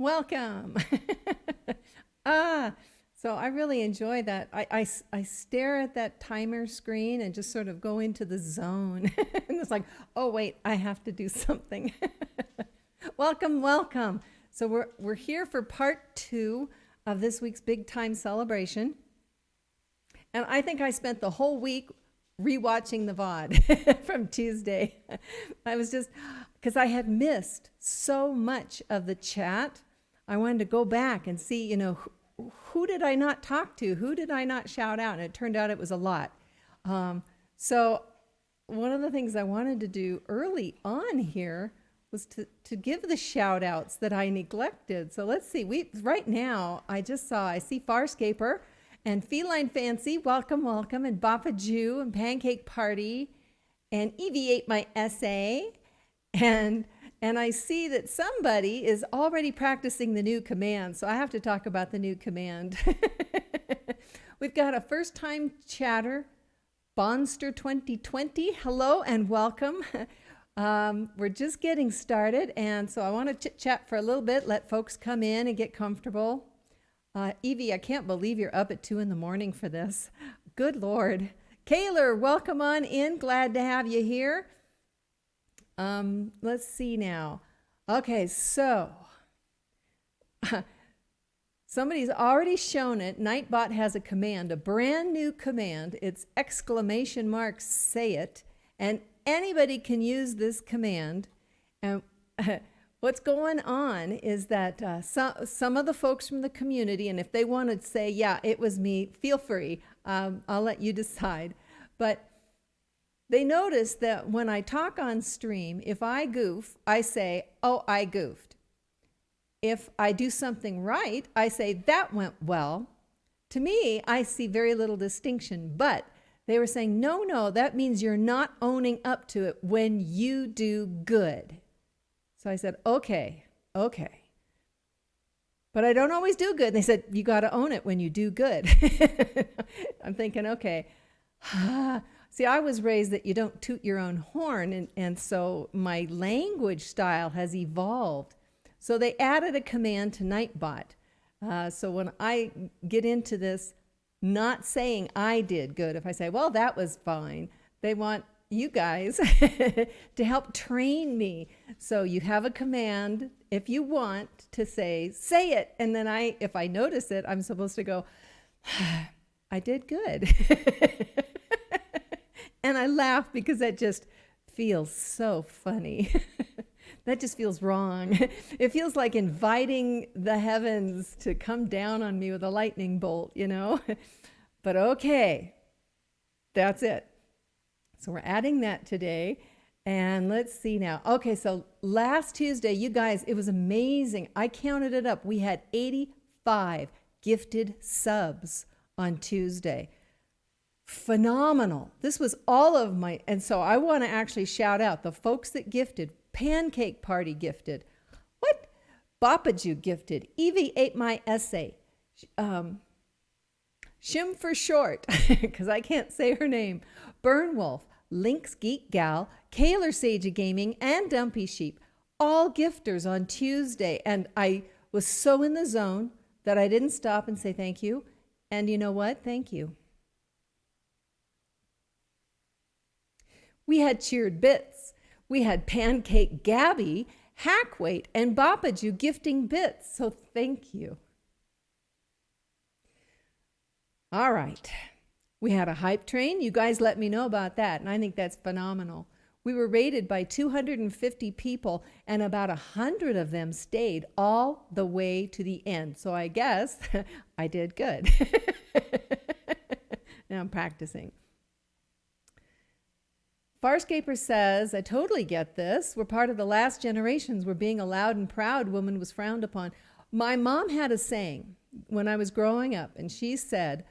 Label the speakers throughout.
Speaker 1: Welcome. ah, so I really enjoy that. I stare at that timer screen and just sort of go into the zone. And it's like, oh, wait, I have to do something. Welcome, welcome. So we're here for part 2 of this week's big time celebration. And I think I spent the whole week rewatching the VOD from Tuesday. I was just, because I had missed so much of the chat. I wanted to go back and see, who did I not talk to? Who did I not shout out? And it turned out it was a lot. So one of the things I wanted to do early on here was to give the shout outs that I neglected. So let's see, right now I see Farscaper and Feline Fancy, welcome, welcome, and BOTW and Pancake Party, and Evie ate my essay, and I see that somebody is already practicing the new command, so I have to talk about the new command. We've got a first-time chatter, Bonster 2020. Hello and welcome. We're just getting started, and so I want to chit-chat for a little bit, let folks come in and get comfortable. Evie, I can't believe you're up at 2 a.m. for this. Good Lord. Kaylor, welcome on in. Glad to have you here. Let's see now. Okay, so somebody's already shown it. Nightbot has a command, a brand new command. It's ! Say it. And anybody can use this command. And what's going on is that some of the folks from the community, and if they want to say, yeah, it was me, feel free. I'll let you decide. But they notice that when I talk on stream, if I goof, I say, oh, I goofed. If I do something right, I say, that went well. To me, I see very little distinction. But they were saying, no, that means you're not owning up to it when you do good. So I said, okay. But I don't always do good. And they said, you got to own it when you do good. I'm thinking, okay. See, I was raised that you don't toot your own horn. And so my language style has evolved. So they added a command to Nightbot. So when I get into this, not saying I did good, if I say, well, that was fine, they want you guys to help train me. So you have a command if you want to say it. And then if I notice it, I'm supposed to go, I did good. And I laugh because that just feels so funny. That just feels wrong. It feels like inviting the heavens to come down on me with a lightning bolt, But okay, that's it. So we're adding that today. And let's see now. Okay, so last Tuesday, you guys, it was amazing. I counted it up. We had 85 gifted subs on Tuesday. Phenomenal. This was all of my, and so I want to actually shout out the folks that gifted. Pancake Party gifted. What? BOTW gifted. Evie ate my essay. Shim for short, because I can't say her name. Burnwolf, Lynx Geek Gal, Kaylor Sage of Gaming, and Dumpy Sheep. All gifters on Tuesday. And I was so in the zone that I didn't stop and say thank you. And you know what? Thank you. We had Cheered Bits. We had Pancake Gabby, Hackweight, and BOTW gifting bits. So thank you. All right. We had a hype train. You guys let me know about that. And I think that's phenomenal. We were rated by 250 people, and about 100 of them stayed all the way to the end. So I guess I did good. Now I'm practicing. Farscaper says, I totally get this. We're part of the last generations where being a loud and proud woman was frowned upon. My mom had a saying when I was growing up, and she said,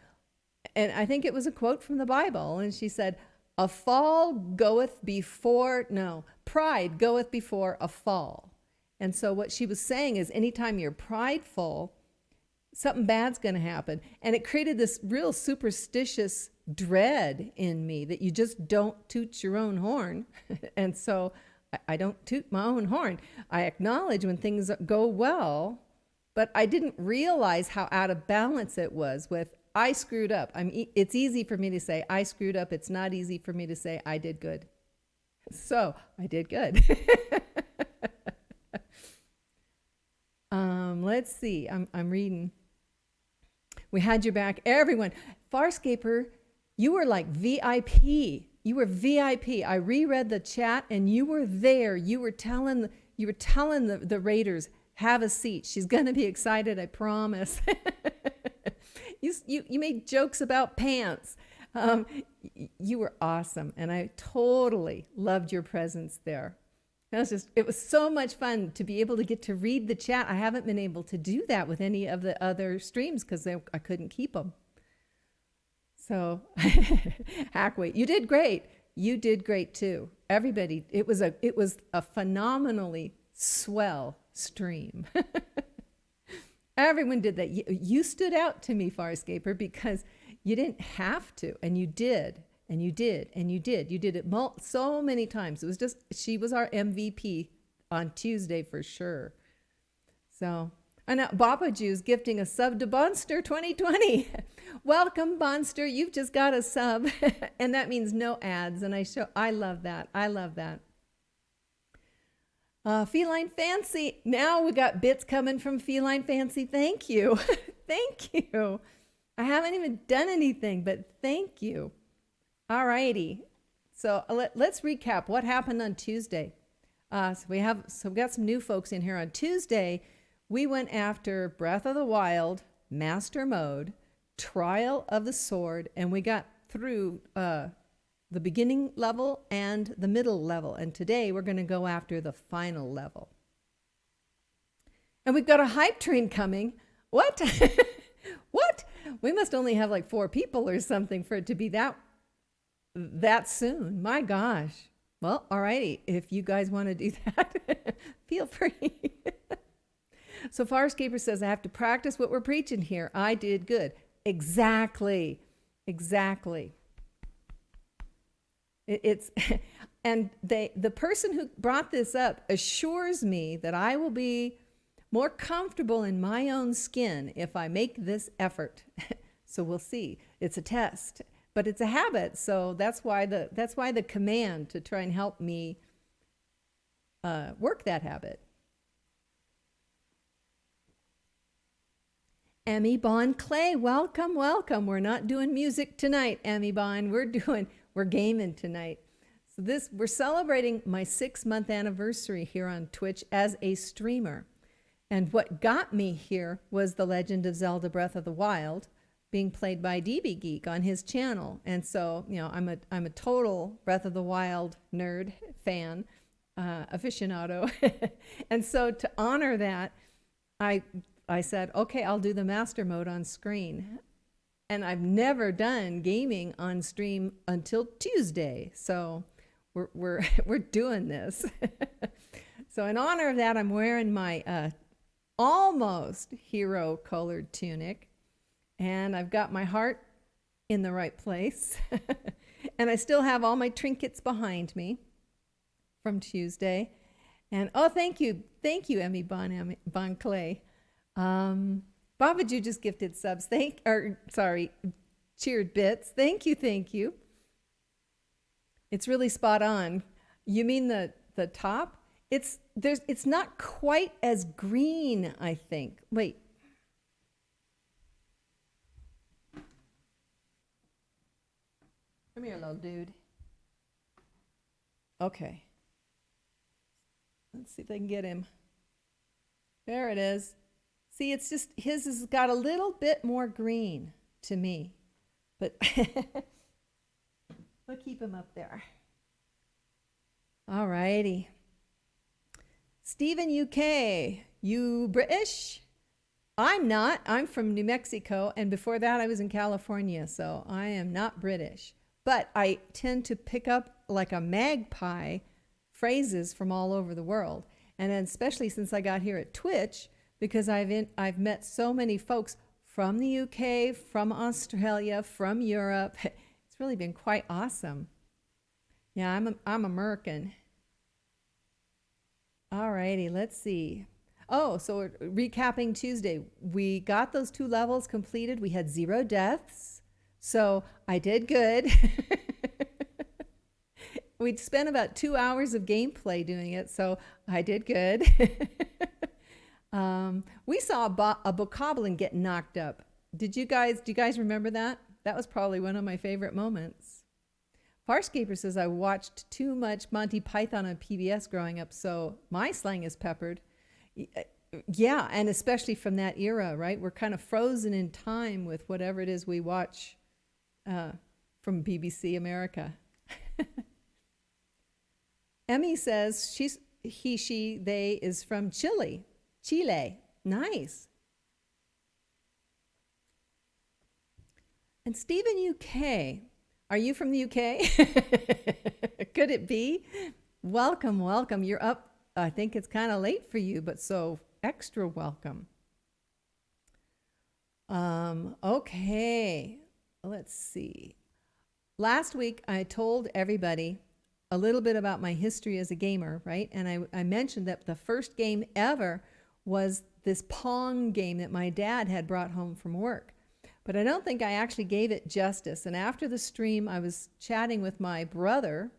Speaker 1: and I think it was a quote from the Bible, and she said, pride goeth before a fall. And so what she was saying is anytime you're prideful, something bad's going to happen. And it created this real superstitious dread in me that you just don't toot your own horn. And so I don't toot my own horn. I acknowledge when things go well, but I didn't realize how out of balance it was with I screwed up. It's easy for me to say I screwed up. It's not easy for me to say I did good. So I did good. Let's see. I'm reading. We had your back, everyone. Farscaper, you were like VIP. You were VIP. I reread the chat, and you were there. You were telling the raiders, have a seat. She's gonna be excited. I promise. You made jokes about pants. You were awesome, and I totally loved your presence there. It was so much fun to be able to get to read the chat. I haven't been able to do that with any of the other streams because I couldn't keep them. So, Hackway, you did great. You did great too. Everybody, it was a phenomenally swell stream. Everyone did that. You stood out to me, Farscaper, because you didn't have to, and you did. And you did, and you did. You did it so many times. It was just, she was our MVP on Tuesday for sure. So, and now Babaju's gifting a sub to Bonster 2020. Welcome, Bonster. You've just got a sub. And that means no ads. And I love that. I love that. Feline Fancy. Now we got bits coming from Feline Fancy. Thank you. Thank you. I haven't even done anything, but thank you. All righty. So let's recap what happened on Tuesday. So we got some new folks in here. On Tuesday, we went after Breath of the Wild, Master Mode, Trial of the Sword, and we got through the beginning level and the middle level. And today we're going to go after the final level. And we've got a hype train coming. What? What? We must only have like 4 people or something for it to be that soon. My gosh. Well, all righty. If you guys want to do that, feel free. So Farscaper says, I have to practice what we're preaching here. I did good. Exactly. It's and the person who brought this up assures me that I will be more comfortable in my own skin if I make this effort. So we'll see. It's a test. But it's a habit, so that's why the command to try and help me work that habit. Emmy Bond Clay, welcome. We're not doing music tonight, Emmy Bond. We're gaming tonight. So we're celebrating my 6-month anniversary here on Twitch as a streamer. And what got me here was The Legend of Zelda Breath of the Wild, being played by DB Geek on his channel. And so, I'm a total Breath of the Wild nerd fan, aficionado. And so to honor that, I said, okay, I'll do the master mode on screen. And I've never done gaming on stream until Tuesday. So we're doing this. So in honor of that, I'm wearing my almost hero colored tunic. And I've got my heart in the right place. And I still have all my trinkets behind me from Tuesday. And thank you, Emmy Bon Clay. Babaju just gifted subs. Cheered bits. Thank you. It's really spot on. You mean the top? It's not quite as green, I think. Wait. Come here, little dude. Okay. Let's see if I can get him. There it is. See, it's just, his has got a little bit more green to me. But we'll keep him up there. All righty. Stephen UK, you British? I'm not. I'm from New Mexico. And before that, I was in California. So I am not British. But I tend to pick up like a magpie phrases from all over the world. And then especially since I got here at Twitch, because I've met so many folks from the UK, from Australia, from Europe. It's really been quite awesome. Yeah, I'm American. All righty, let's see. Oh, so recapping Tuesday, we got those 2 levels completed. We had 0 deaths. So I did good. We'd spent about 2 hours of gameplay doing it. So I did good. We saw a bokoblin get knocked up. Do you guys remember that? That was probably one of my favorite moments. Farscaper says I watched too much Monty Python on PBS growing up, so my slang is peppered. Yeah, and especially from that era, right? We're kind of frozen in time with whatever it is we watch from BBC America. Emmy says they is from Chile. Chile. Nice. And Stephen UK. Are you from the UK? Could it be? Welcome, welcome. You're up. I think it's kind of late for you, but so extra welcome. Okay, let's see. Last week, I told everybody a little bit about my history as a gamer, right? And I mentioned that the first game ever was this Pong game that my dad had brought home from work. But I don't think I actually gave it justice. And after the stream, I was chatting with my brother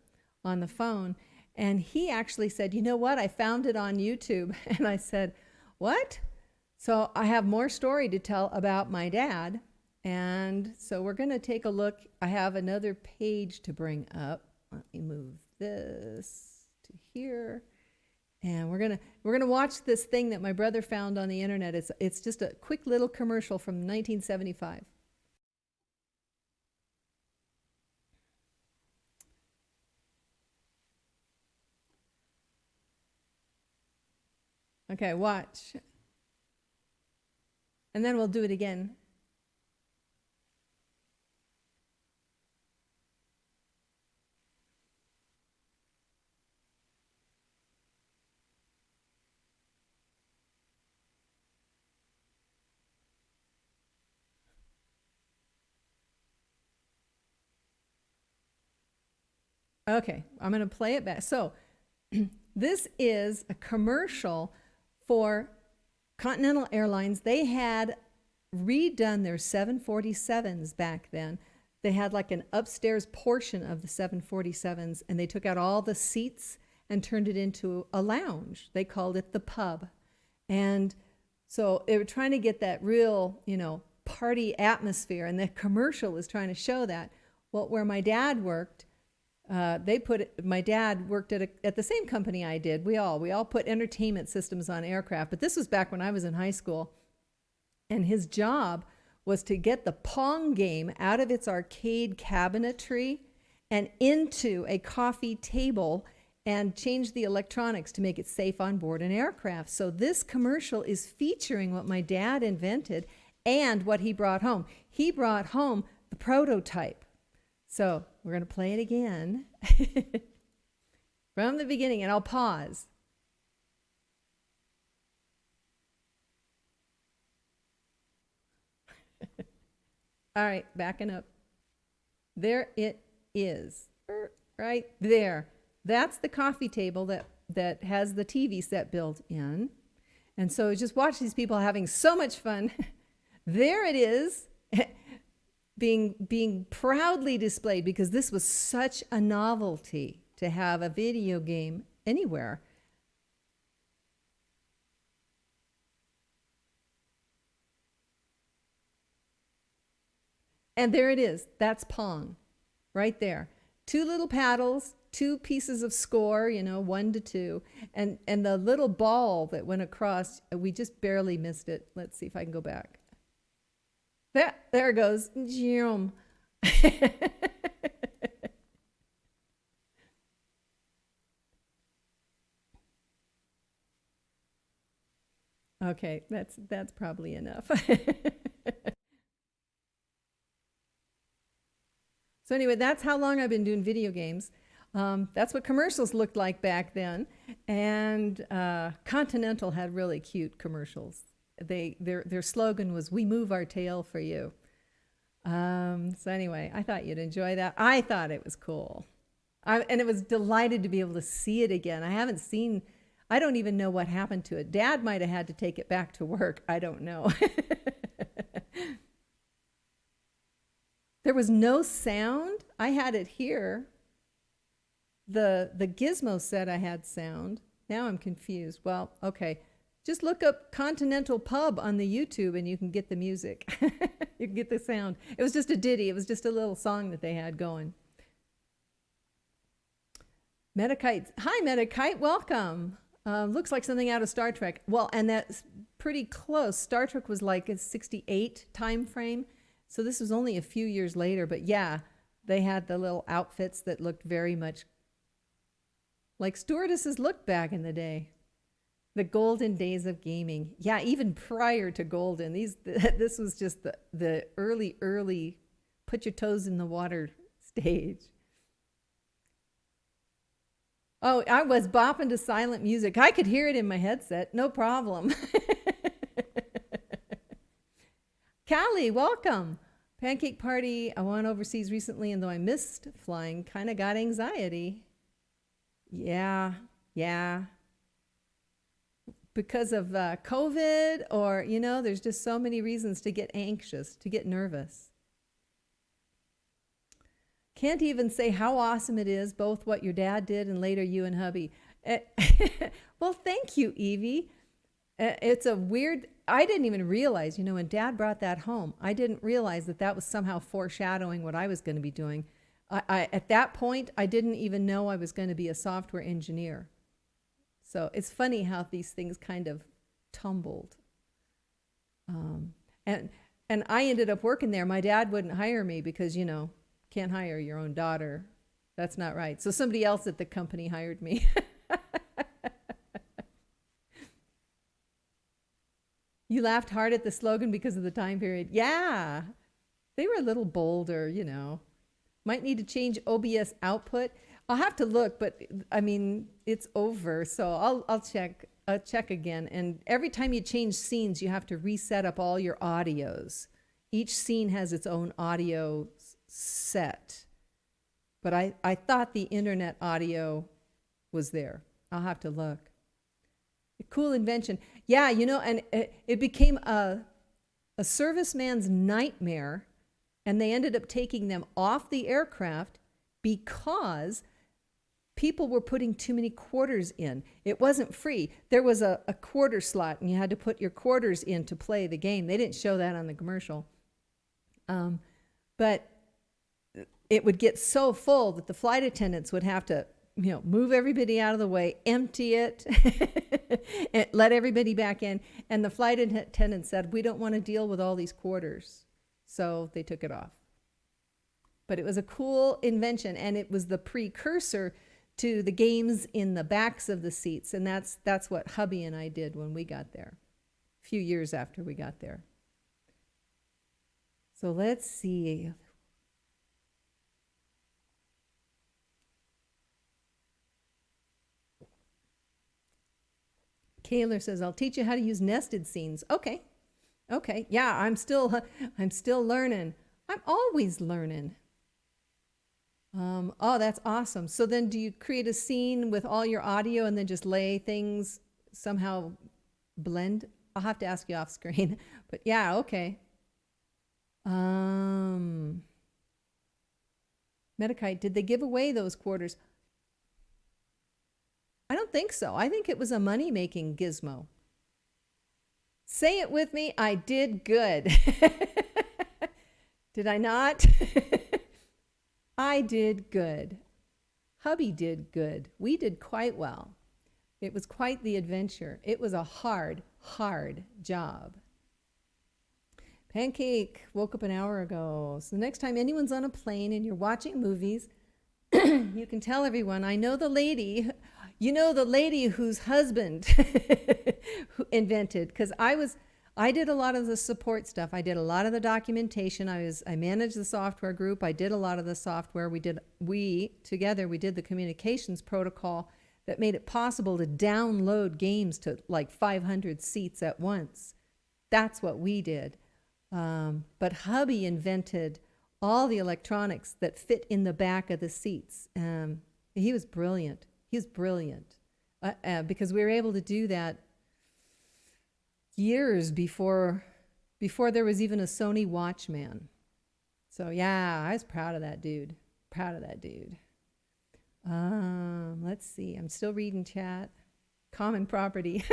Speaker 1: on the phone, and he actually said, you know what? I found it on YouTube. And I said, what? So I have more story to tell about my dad. And so we're going to take a look. I have another page to bring up. Let me move this to here. And we're gonna watch this thing that my brother found on the internet. It's just a quick little commercial from 1975. Okay, watch. And then we'll do it again. Okay, I'm going to play it back. So this is a commercial for Continental Airlines. They had redone their 747s back then. They had like an upstairs portion of the 747s, and they took out all the seats and turned it into a lounge. They called it the pub. And so they were trying to get that real, party atmosphere, and the commercial was trying to show that. Well, where my dad worked, my dad worked at the same company I did. We all put entertainment systems on aircraft, but this was back when I was in high school. And his job was to get the Pong game out of its arcade cabinetry and into a coffee table and change the electronics to make it safe on board an aircraft. So this commercial is featuring what my dad invented and what he brought home. He brought home the prototype. So we're going to play it again from the beginning, and I'll pause. All right, backing up. There it is, right there. That's the coffee table that has the TV set built in. And so just watch these people having so much fun. There it is. Being proudly displayed, because this was such a novelty to have a video game anywhere. And there it is. That's Pong right there. 2 little paddles, 2 pieces of score, 1 to 2. And the little ball that went across, we just barely missed it. Let's see if I can go back. There it goes. Okay, that's probably enough. So anyway, that's how long I've been doing video games. That's what commercials looked like back then. And Continental had really cute commercials. Their slogan was, "We move our tail for you." So anyway, I thought you'd enjoy that. I thought it was cool. And it was delighted to be able to see it again. I don't even know what happened to it. Dad might have had to take it back to work. I don't know. There was no sound. I had it here. The gizmo said I had sound. Now I'm confused. Well, okay. Just look up Continental Pub on the YouTube and you can get the music. You can get the sound. It was just a ditty. It was just a little song that they had going. Metakite. Hi, Metakite. Welcome. Looks like something out of Star Trek. Well, and that's pretty close. Star Trek was like a 68 time frame. So this was only a few years later. But yeah, they had the little outfits that looked very much like stewardesses looked back in the day. The golden days of gaming. Yeah, even prior to golden. This was just the early put your toes in the water stage. Oh, I was bopping to silent music. I could hear it in my headset. No problem. Callie, welcome. Pancake party. I went overseas recently, and though I missed flying, kind of got anxiety. Yeah. Because of COVID, or, there's just so many reasons to get anxious, to get nervous. Can't even say how awesome it is, both what your dad did and later you and hubby. Well, thank you, Evie. It's a weird, I didn't even realize, when Dad brought that home, I didn't realize that was somehow foreshadowing what I was going to be doing. At that point, I didn't even know I was going to be a software engineer. So it's funny how these things kind of tumbled. And I ended up working there. My dad wouldn't hire me because, can't hire your own daughter. That's not right. So somebody else at the company hired me. You laughed hard at the slogan because of the time period. Yeah, they were a little bolder, Might need to change OBS output. I'll have to look, but it's over. So I'll check again. And every time you change scenes, you have to reset up all your audios. Each scene has its own audio set. But I thought the internet audio was there. I'll have to look. A cool invention. Yeah, and it became a serviceman's nightmare, and they ended up taking them off the aircraft because people were putting too many quarters in. It wasn't free. There was a quarter slot, and you had to put your quarters in to play the game. They didn't show that on the commercial. But it would get so full that the flight attendants would have to, move everybody out of the way, empty it, and let everybody back in. And the flight attendant said, we don't want to deal with all these quarters. So they took it off. But it was a cool invention, and it was the precursor to the games in the backs of the seats. And that's what hubby and I did when we got there, a few years after we got there. So let's see. Kaylor says, I'll teach you how to use nested scenes. Okay. Yeah, I'm still learning. I'm always learning. Oh, that's awesome. So then do you create a scene with all your audio and then just lay things somehow blend? I'll have to ask you off screen. But yeah, okay. Metakite, did they give away those quarters? I don't think so. I think it was a money-making gizmo. Say it with me. I did good. Did I not? I did good. Hubby did good. We did quite well. It was quite the adventure. It was a hard job. Pancake woke up an hour ago. So the next time anyone's on a plane and you're watching movies, you can tell everyone, I know the lady, the lady whose husband who invented, because I did a lot of the support stuff. I did a lot of the documentation. I managed the software group. I did a lot of the software. We did the communications protocol that made it possible to download games to like 500 seats at once. That's what we did. But hubby invented all the electronics that fit in the back of the seats. He was brilliant. because we were able to do that years before there was even a Sony Watchman. So yeah, I was proud of that dude. Proud of that dude. Let's see. I'm still reading chat. Common property.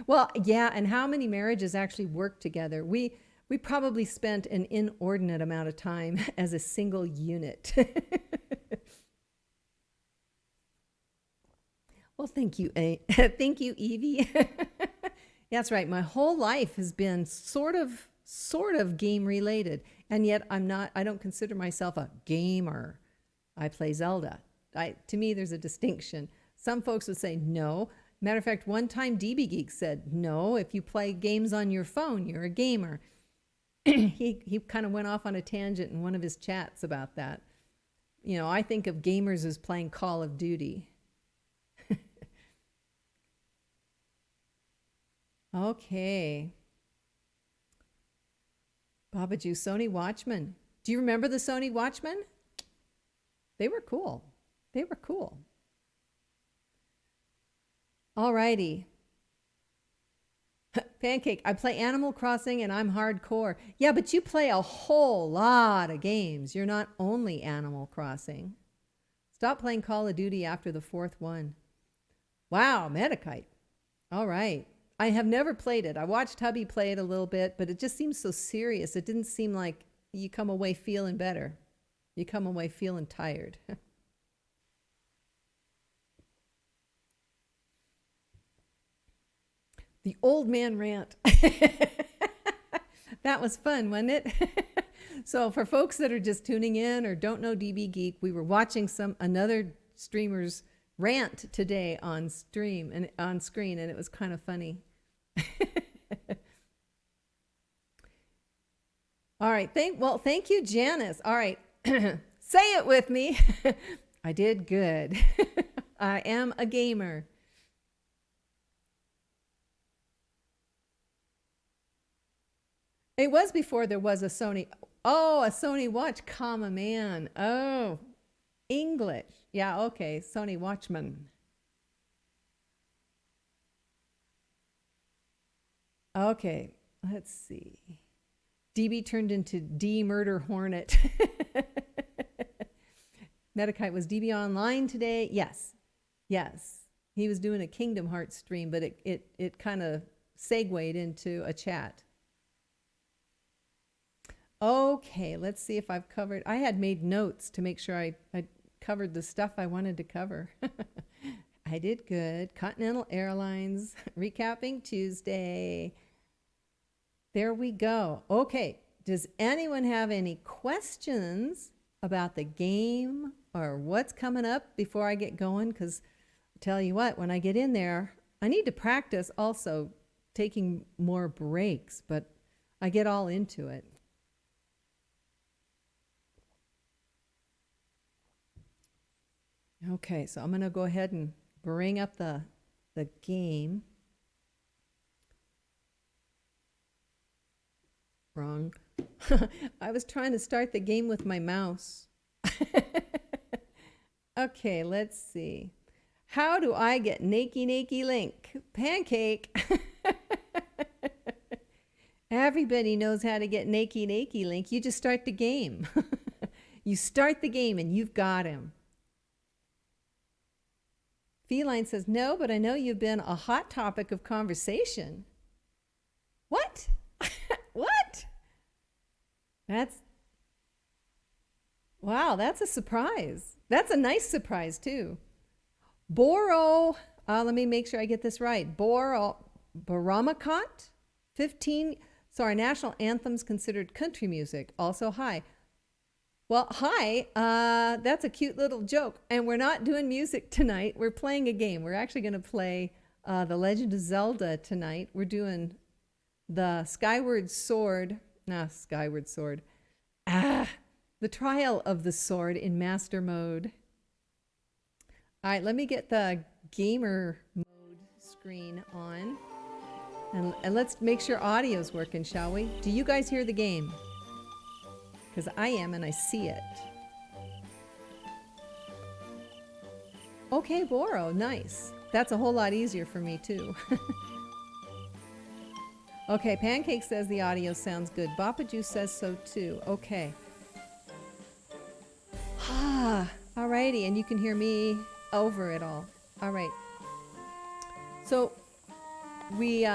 Speaker 1: Well, yeah, and how many marriages actually work together? We probably spent an inordinate amount of time as a single unit. Well, thank you, thank you, Evie. That's right. My whole life has been sort of game related, and yet I don't consider myself a gamer. I play Zelda. To me, there's a distinction. Some folks would say no. Matter of fact, one time DB Geek said, no, if you play games on your phone, you're a gamer. He kind of went off on a tangent in one of his chats about that. You know, I think of gamers as playing Call of Duty. Okay. Babaju, Sony Watchman. Do you remember the Sony Watchman? They were cool. They were cool. All righty. Pancake, I play Animal Crossing and I'm hardcore. Yeah, but you play a whole lot of games. You're not only Animal Crossing. Stop playing Call of Duty after the fourth one. Wow, Medikite. All right. I have never played it. I watched hubby play it a little bit, but it just seems so serious. It didn't seem like you come away feeling better. You come away feeling tired. The old man rant. That was fun, wasn't it? So for folks that are just tuning in or don't know DB Geek, we were watching another streamer's rant today on screen, and it was kind of funny. All right. Thank you, Janice. All right. Say it with me. I did good. I am a gamer. It was before there was a Sony. Oh, a Sony watch, comma man. Oh, English. Yeah, okay. Sony Watchman. Okay, let's see. DB turned into D Murder Hornet. Medikite, was DB online today? Yes. Yes. He was doing a Kingdom Hearts stream, but it kind of segued into a chat. Okay, let's see if I've covered. I had made notes to make sure I covered the stuff I wanted to cover. I did good. Continental Airlines, recapping Tuesday. There we go. Okay, does anyone have any questions about the game or what's coming up before I get going? Because I'll tell you what, when I get in there, I need to practice also taking more breaks, but I get all into it. Okay, so I'm going to go ahead and bring up the game. Wrong. I was trying to start the game with my mouse. Okay, let's see. How do I get Nakey Link? Pancake. Everybody knows how to get Nakey Link. You just start the game. You start the game and you've got him. Feline says, no, but I know you've been a hot topic of conversation. What? What? Wow, that's a surprise. That's a nice surprise, too. Boro, let me make sure I get this right. Baramakot, 15. So our national anthem's considered country music. Also, hi. Well, hi, that's a cute little joke. And we're not doing music tonight. We're playing a game. We're actually going to play The Legend of Zelda tonight. We're doing the Skyward Sword. The Trial of the Sword in Master Mode. All right, let me get the gamer mode screen on. And let's make sure audio's working, shall we? Do you guys hear the game? Because I am and I see it. Okay, Boro, nice. That's a whole lot easier for me too. Okay, Pancake says the audio sounds good. Boppa says so too. Okay. Alrighty, and you can hear me over it all. All right. So we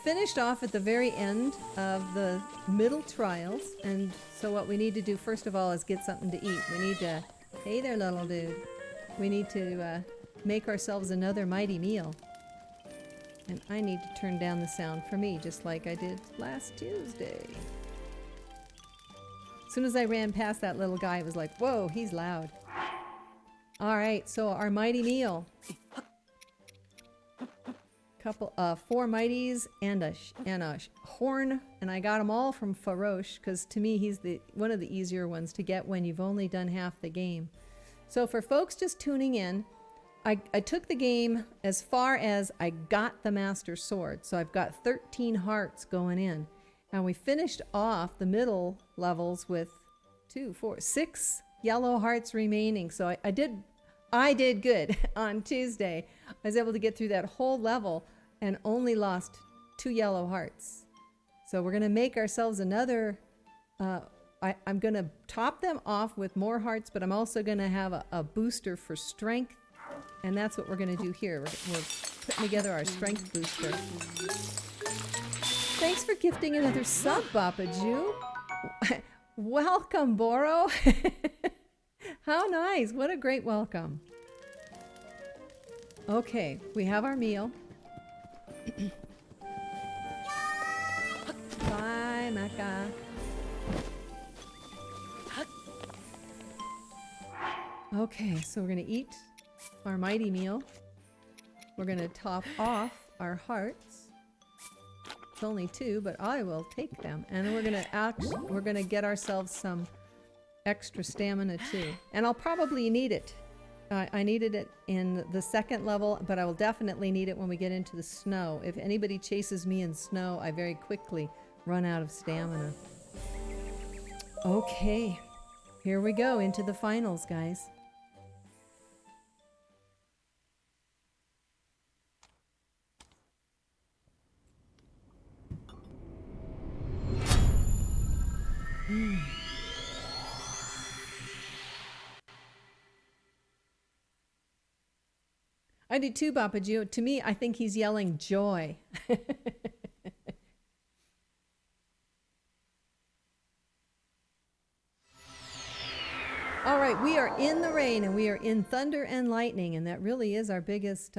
Speaker 1: finished off at the very end of the middle trials, and so what we need to do first of all is get something to eat. We need to, hey there, little dude. We need to make ourselves another mighty meal. And I need to turn down the sound for me, just like I did last Tuesday. As soon as I ran past that little guy, it was like, whoa, he's loud. All right, so our mighty meal. Couple, 4 mighties and a horn, and I got them all from Faroche, because to me he's one of the easier ones to get when you've only done half the game. So for folks just tuning in, I took the game as far as I got the Master Sword. So I've got 13 hearts going in. And we finished off the middle levels with 6 yellow hearts remaining. So I did good on Tuesday. I was able to get through that whole level and only lost 2 yellow hearts. So we're going to make ourselves another... I'm going to top them off with more hearts, but I'm also going to have a booster for strength. And that's what we're going to do here. We're putting together our strength booster. Thanks for gifting another sub, Boppa. Welcome, Boro. How nice. What a great welcome. Okay, we have our meal. Bye, Mecca. Okay, so we're going to eat our mighty meal. We're going to top off our hearts. It's only 2, but I will take them. And then we're going to get ourselves some extra stamina too. And I'll probably need it. I needed it in the second level, but I will definitely need it when we get into the snow. If anybody chases me in snow, I very quickly run out of stamina. Okay, here we go into the finals, guys. I do too, Boppa. To me, I think he's yelling joy. All right, we are in the rain and we are in thunder and lightning, and that really is our biggest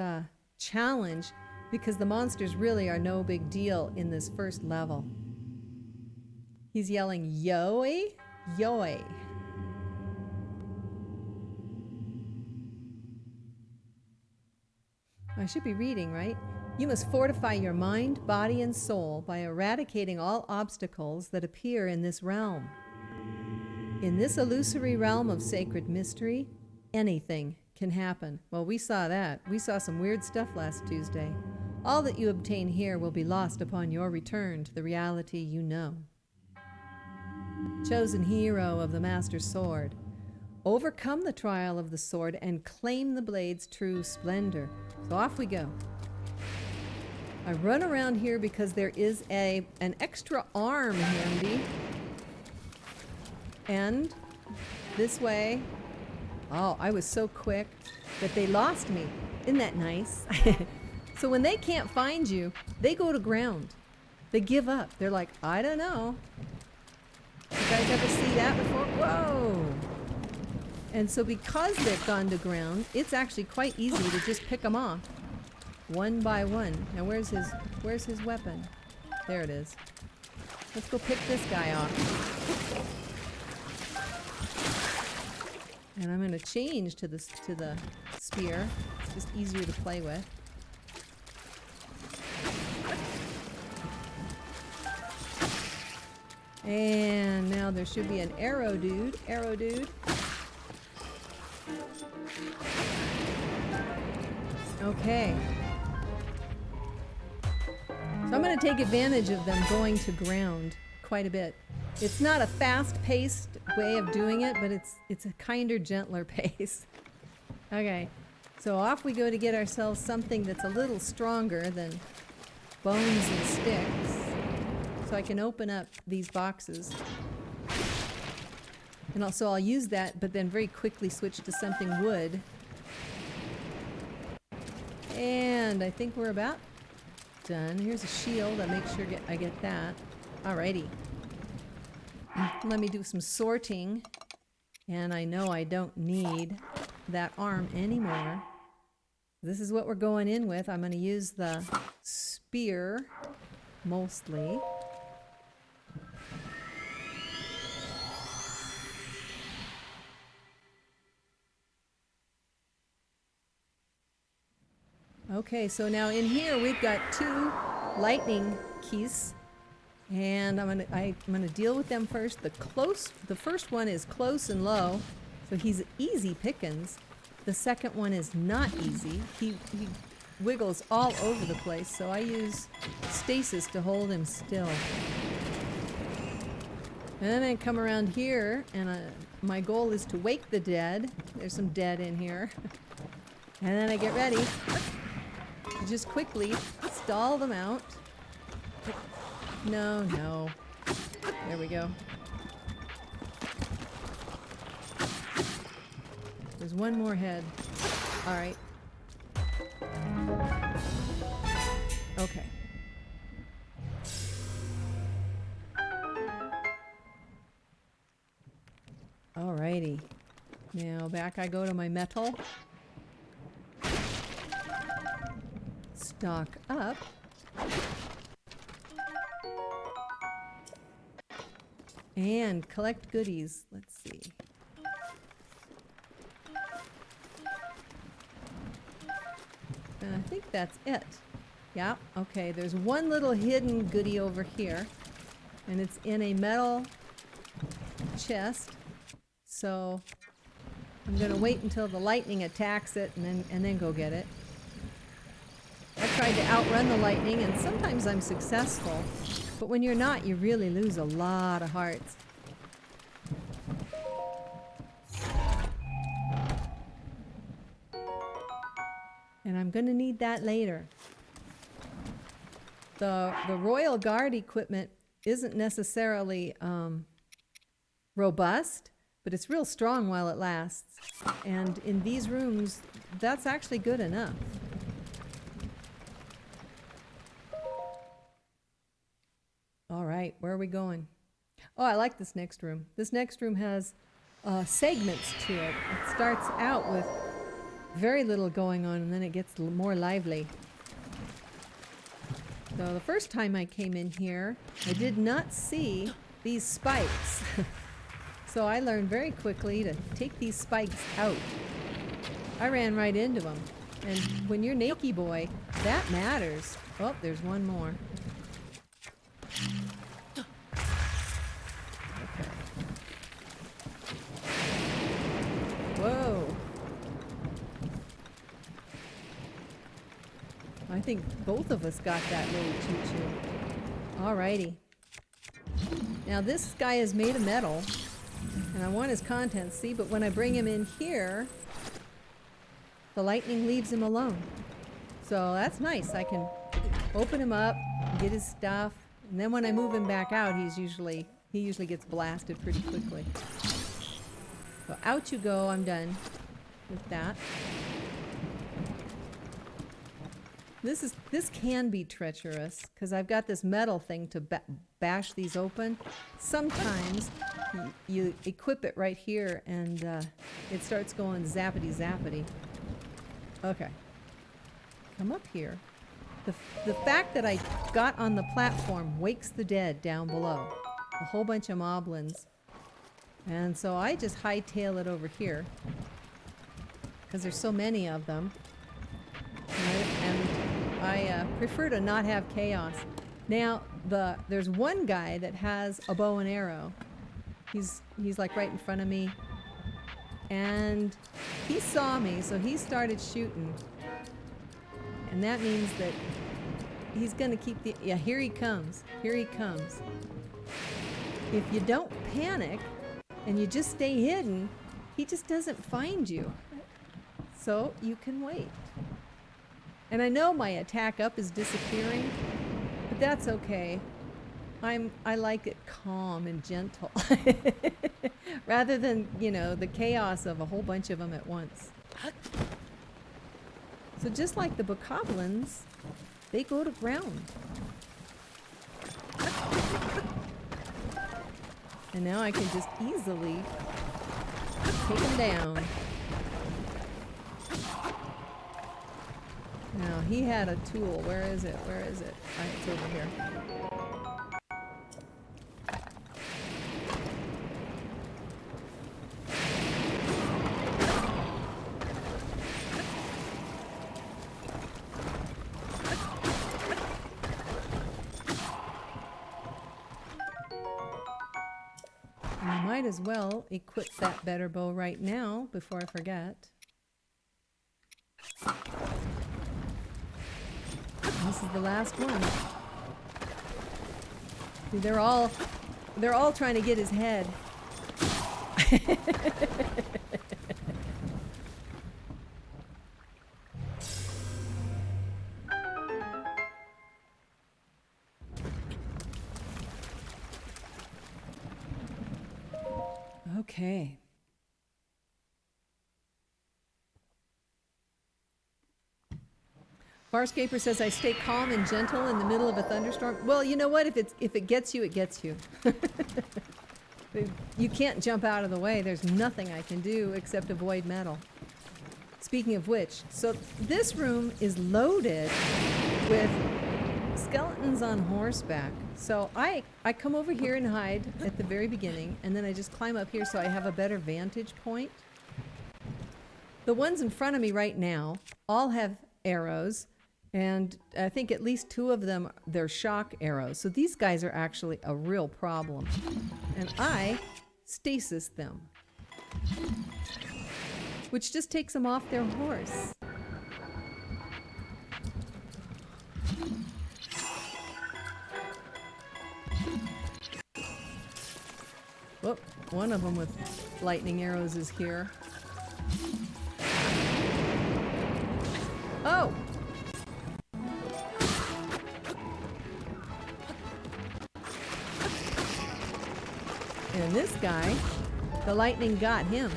Speaker 1: challenge, because the monsters really are no big deal in this first level. He's yelling yoy, yoy. I should be reading, right? You must fortify your mind, body, and soul by eradicating all obstacles that appear in this realm. In this illusory realm of sacred mystery, anything can happen. Well, we saw that. We saw some weird stuff last Tuesday. All that you obtain here will be lost upon your return to the reality you know. Chosen hero of the Master Sword, overcome the trial of the sword and claim the blade's true splendor. So off we go. I run around here because there is an extra arm handy. And this way, oh, I was so quick that they lost me. Isn't that nice? So when they can't find you, they go to ground. They give up. They're like, I don't know. You guys ever see that before? Whoa! And so because they've gone to ground, it's actually quite easy to just pick them off one by one. Now where's his weapon? There it is. Let's go pick this guy off. And I'm going to change to the spear. It's just easier to play with. And now there should be an arrow dude. Arrow dude. Okay. So I'm going to take advantage of them going to ground quite a bit. It's not a fast-paced way of doing it, but it's a kinder, gentler pace. Okay. So off we go to get ourselves something that's a little stronger than bones and sticks. So I can open up these boxes. And also I'll use that, but then very quickly switch to something wood. And I think we're about done. Here's a shield. I'll make sure I get that. Alrighty. Let me do some sorting. And I know I don't need that arm anymore. This is what we're going in with. I'm going to use the spear mostly. Okay, so now in here we've got 2 lightning keys, and I'm gonna deal with them first. The first one is close and low, so he's easy pickings. The second one is not easy. He wiggles all over the place, so I use stasis to hold him still. And then I come around here, and my goal is to wake the dead. There's some dead in here. And then I get ready. Just quickly stall them out. No. There we go. There's one more head. All right. Okay. All righty. Now back I go to my metal. Stock up. And collect goodies. Let's see. And I think that's it. Yeah, okay. There's one little hidden goodie over here. And it's in a metal chest. So I'm going to wait until the lightning attacks it and then go get it. I tried to outrun the lightning, and sometimes I'm successful. But when you're not, you really lose a lot of hearts. And I'm going to need that later. The Royal Guard equipment isn't necessarily robust, but it's real strong while it lasts. And in these rooms, that's actually good enough. All right, where are we going? Oh, I like this next room. This next room has segments to it. It starts out with very little going on, and then it gets more lively. So the first time I came in here, I did not see these spikes. So I learned very quickly to take these spikes out. I ran right into them. And when you're Nakey Boy, that matters. Oh, there's one more. Okay. Whoa. I think both of us got that little choo-choo. Alrighty. Now this guy is made of metal, and I want his contents, see, but when I bring him in here, the lightning leaves him alone. So that's nice. I can open him up, get his stuff, and then when I move him back out, he usually gets blasted pretty quickly. So out you go. I'm done with that. This can be treacherous because I've got this metal thing to bash these open. Sometimes you equip it right here and it starts going zappity zappity. Okay, come up here. The fact that I got on the platform wakes the dead down below. A whole bunch of moblins. And so I just hightail it over here because there's so many of them. And I prefer to not have chaos. Now, there's one guy that has a bow and arrow. He's like right in front of me. And he saw me, so he started shooting. And that means that he's going to keep the... Yeah, here he comes. Here he comes. If you don't panic and you just stay hidden, he just doesn't find you. So you can wait. And I know my attack up is disappearing, but that's okay. I like it calm and gentle. Rather than, you know, the chaos of a whole bunch of them at once. So just like the bokoblins, they go to ground. And now I can just easily take them down. Now he had a tool. Where is it? Where is it? It's over here. And I might as well equip that better bow right now before I forget. This is the last one. See, they're all trying to get his head. Okay. Farscaper says I stay calm and gentle in the middle of a thunderstorm. Well, you know what? If it gets you, it gets you. You can't jump out of the way. There's nothing I can do except avoid metal. Speaking of which, so this room is loaded with skeletons on horseback. So I come over here and hide at the very beginning, and then I just climb up here so I have a better vantage point. The ones in front of me right now all have arrows, and I think at least 2 of them, they're shock arrows. So these guys are actually a real problem. And I stasis them, which just takes them off their horse. Whoop, one of them with lightning arrows is here. Oh! And this guy, the lightning got him.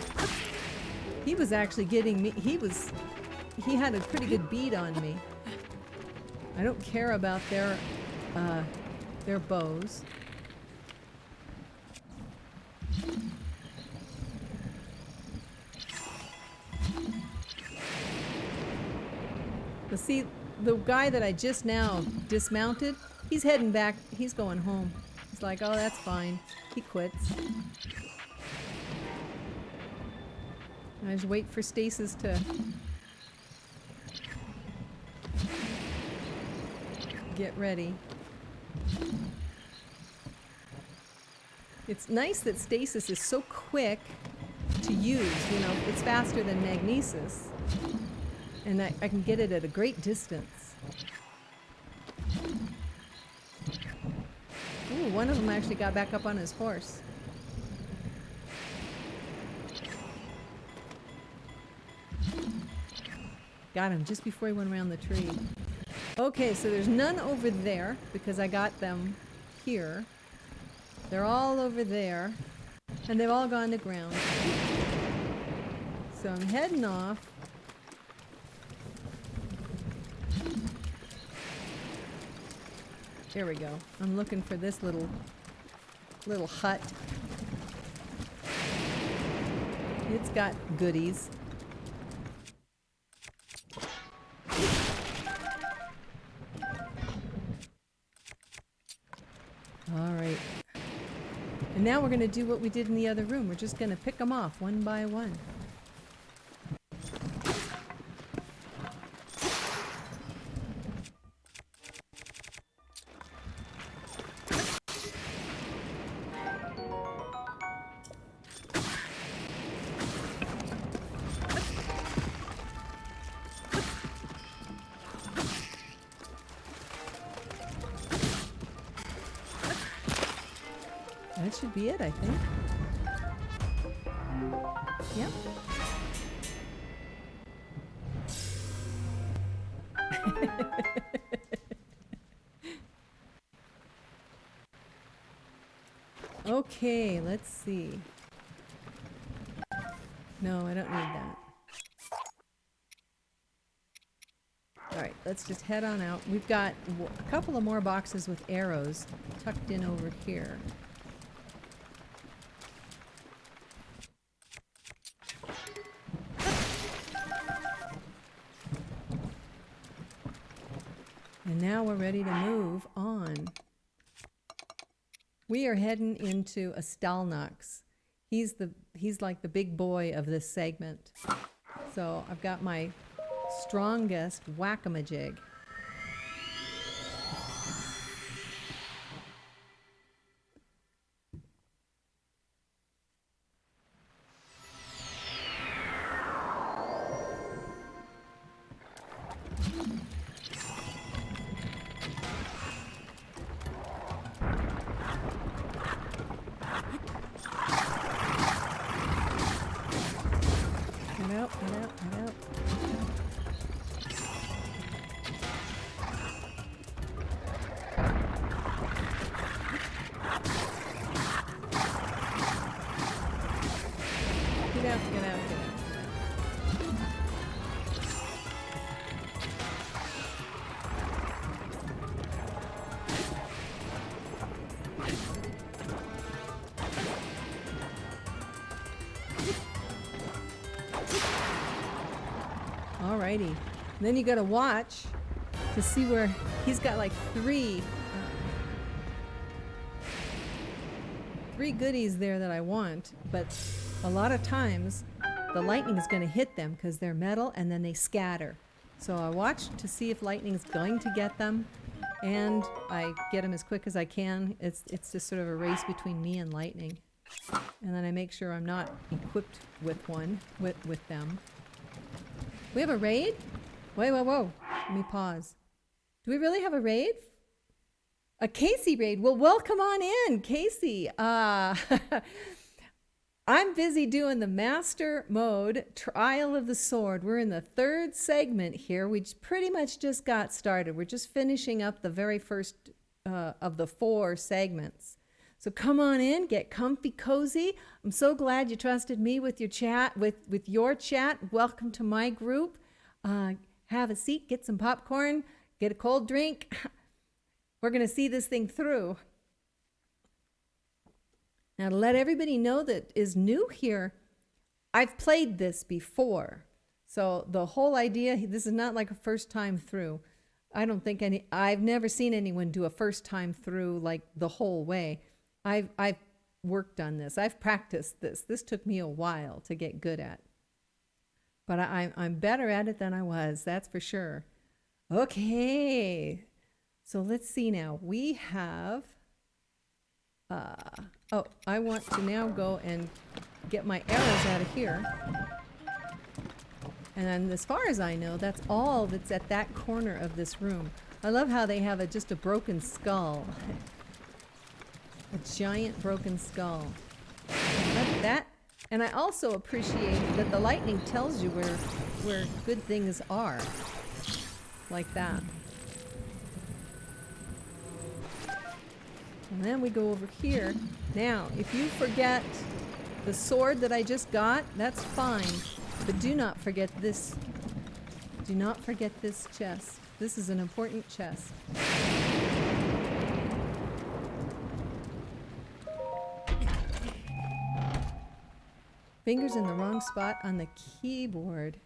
Speaker 1: He was actually getting me. He had a pretty good bead on me. I don't care about their bows. But see, the guy that I just now dismounted, he's heading back. He's going home. He's like, oh, that's fine. He quits. I just wait for stasis to get ready. It's nice that stasis is so quick to use. You know, it's faster than magnesis. And I can get it at a great distance. Ooh, one of them actually got back up on his horse. Got him just before he went around the tree. Okay, so there's none over there because I got them here. They're all over there. And they've all gone to ground. So I'm heading off. There we go. I'm looking for this little hut. It's got goodies. All right. And now we're going to do what we did in the other room. We're just going to pick them off one by one. That should be it, I think. Yep. Okay, let's see. No, I don't need that. All right, let's just head on out. We've got a couple of more boxes with arrows tucked in over here. And now we're ready to move on. We are heading into a Stalnox. He's like the big boy of this segment. So I've got my strongest whack-a-majig. Get out, get out, get out. Get out, get out, get out. Alrighty. And then you gotta watch to see where he's got like three goodies there that I want, but a lot of times the lightning is going to hit them because they're metal and then they scatter. So I watch to see if lightning's going to get them, and I get them as quick as I can. It's just sort of a race between me and lightning. And then I make sure I'm not equipped with one, with them. We have a raid? Wait, whoa, whoa. Let me pause. Do we really have a raid? A Casey raid. Well, welcome on in, Casey. I'm busy doing the master mode trial of the sword. We're in the third segment here. We pretty much just got started. We're just finishing up the very first of the 4 segments. So come on in, get comfy, cozy. I'm so glad you trusted me with your chat, with your chat. Welcome to my group. Have a seat, get some popcorn, get a cold drink. We're going to see this thing through. Now, to let everybody know that is new here, I've played this before. So the whole idea, this is not like a first time through. I've never seen anyone do a first time through like the whole way. I've worked on this. I've practiced this. This took me a while to get good at. But I'm better at it than I was, that's for sure. Okay. So let's see now. We have, I want to now go and get my arrows out of here. And as far as I know, that's all that's at that corner of this room. I love how they have just a broken skull. A giant broken skull. And I also appreciate that the lightning tells you where good things are. Like that. And then we go over here. Now, if you forget the sword that I just got, that's fine. But do not forget this. Do not forget this chest. This is an important chest. Fingers in the wrong spot on the keyboard.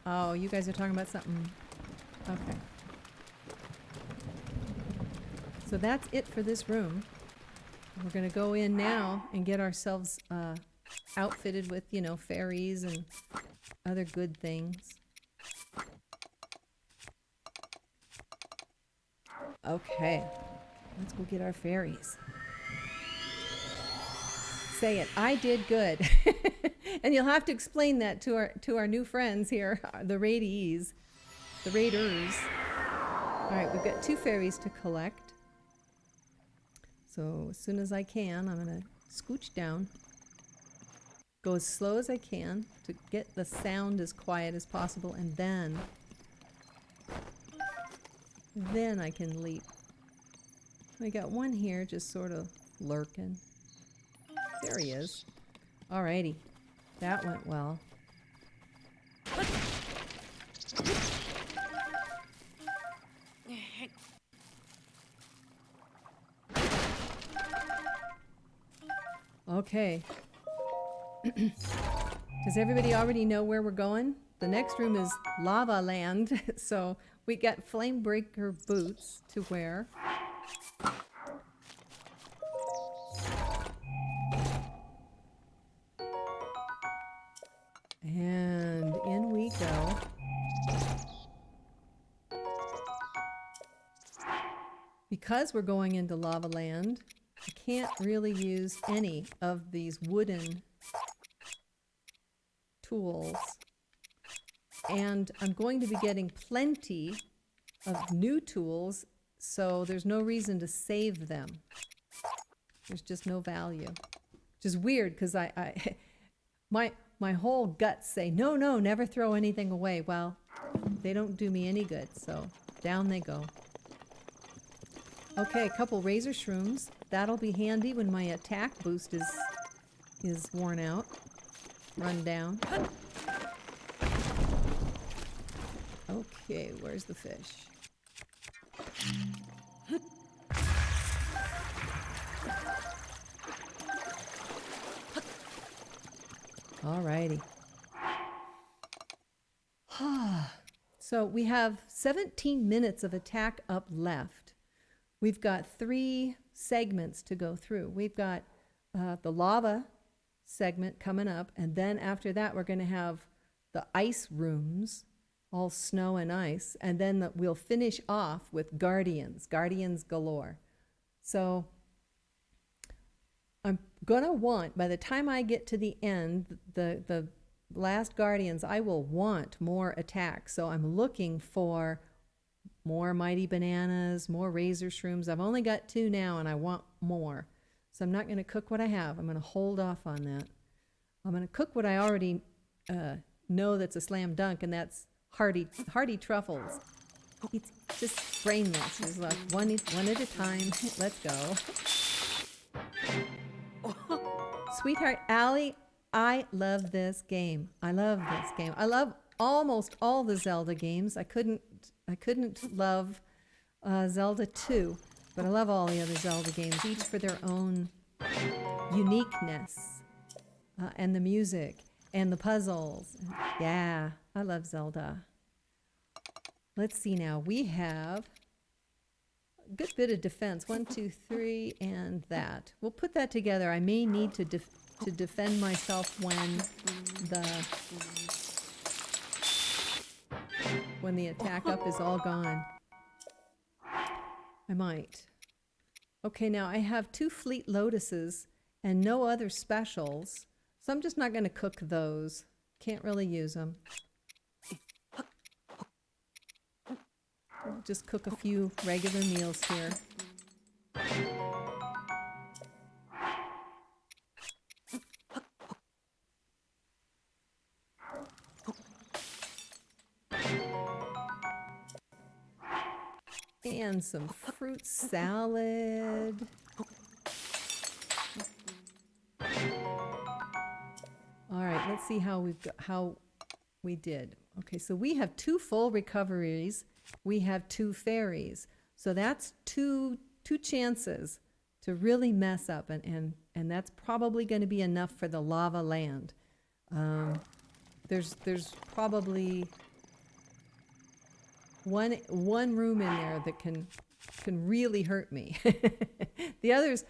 Speaker 1: Oh, you guys are talking about something. Okay. So that's it for this room. We're going to go in now and get ourselves outfitted with, fairies and other good things. Okay, let's go get our fairies. Say it, I did good. And you'll have to explain that to our new friends here, the raiders. All right, we've got 2 fairies to collect. So as soon as I can, I'm going to scooch down, go as slow as I can to get the sound as quiet as possible, and then then I can leap. I got one here just sort of lurking. There he is. Alrighty. That went well. Okay. Does everybody already know where we're going? The next room is Lava Land, so we got flame breaker boots to wear. And in we go. Because we're going into Lava Land, I can't really use any of these wooden tools. And I'm going to be getting plenty of new tools, so there's no reason to save them. There's just no value. Which is weird, because my whole guts say, no, never throw anything away. Well, they don't do me any good, so down they go. Okay, a couple razor shrooms. That'll be handy when my attack boost is worn out, run down. Okay, where's the fish? Alrighty. So we have 17 minutes of attack up left. We've got 3 segments to go through. We've got the lava segment coming up, and then after that we're going to have the ice rooms, all snow and ice, and then we'll finish off with guardians galore. So I'm gonna want, by the time I get to the end, the last guardians, I will want more attacks. So I'm looking for more mighty bananas, more razor shrooms. I've only got 2 now and I want more. So I'm not gonna cook what I have. I'm gonna hold off on that. I'm gonna cook what I already know that's a slam dunk, and that's hearty truffles. It's just brainless. It's like one at a time. Let's go. Sweetheart Allie, I love this game. I love almost all the Zelda games. I couldn't love Zelda 2, but I love all the other Zelda games, each for their own uniqueness, and the music and the puzzles. Yeah, I love Zelda. Let's see now. We have a good bit of defense. 1, 2, 3, and that. We'll put that together. I may need to defend myself when the attack up is all gone. I might. Okay, now I have 2 fleet lotuses and no other specials, so I'm just not going to cook those. Can't really use them. Just cook a few regular meals here. And some fruit salad. All right, let's see how we did. Okay, so we have 2 full recoveries. We have 2 fairies. So that's two chances to really mess up, and that's probably going to be enough for the lava land. There's probably one room in there that can really hurt me. The others,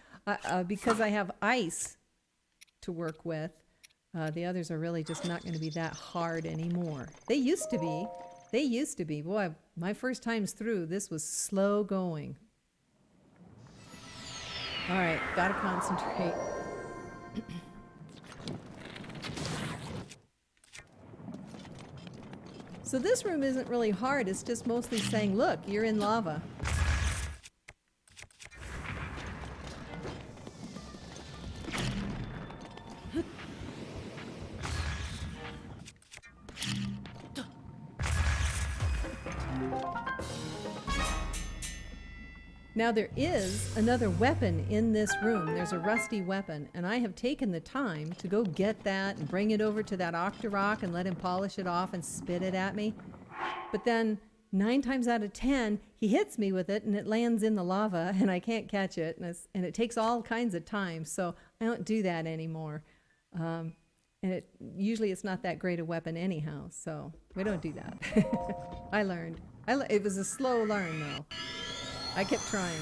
Speaker 1: because I have ice to work with, the others are really just not going to be that hard anymore. They used to be. Boy, my first times through, this was slow going. All right, gotta concentrate. So this room isn't really hard. It's just mostly saying, look, you're in lava. Now there is another weapon in this room. There's a rusty weapon, and I have taken the time to go get that and bring it over to that Octorok and let him polish it off and spit it at me. But then 9 times out of 10, he hits me with it and it lands in the lava and I can't catch it, and it takes all kinds of time. So I don't do that anymore. And usually it's not that great a weapon anyhow, so we don't do that. I learned. It was a slow learn though. I kept trying.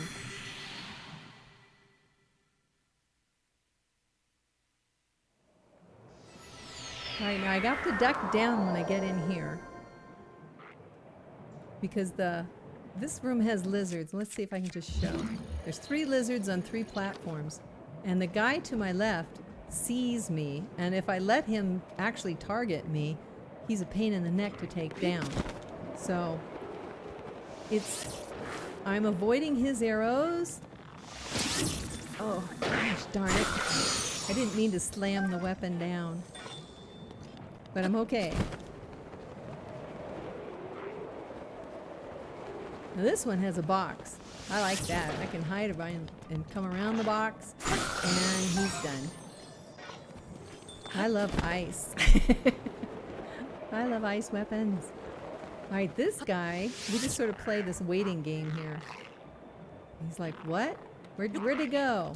Speaker 1: All right, now I got to duck down when I get in here because this room has lizards. Let's see if I can just show. There's 3 lizards on 3 platforms, and the guy to my left sees me, and if I let him actually target me, he's a pain in the neck to take down. So I'm avoiding his arrows. Oh, gosh darn it. I didn't mean to slam the weapon down. But I'm okay. Now this one has a box. I like that. I can hide around and come around the box, and he's done. I love ice. I love ice weapons. All right, this guy, we just sort of play this waiting game here. He's like, what? Where'd he go?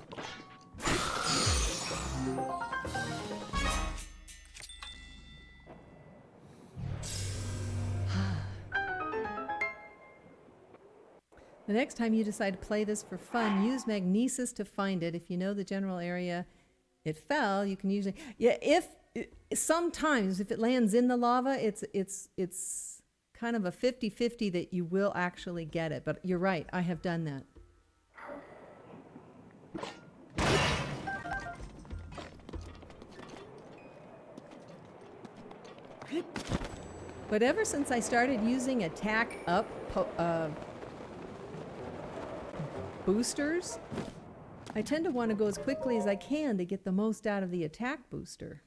Speaker 1: The next time you decide to play this for fun, use magnesis to find it. If you know the general area it fell, you can usually... Yeah, sometimes if it lands in the lava, it's kind of a 50-50 that you will actually get it. But you're right, I have done that. But ever since I started using attack up boosters, I tend to want to go as quickly as I can to get the most out of the attack booster.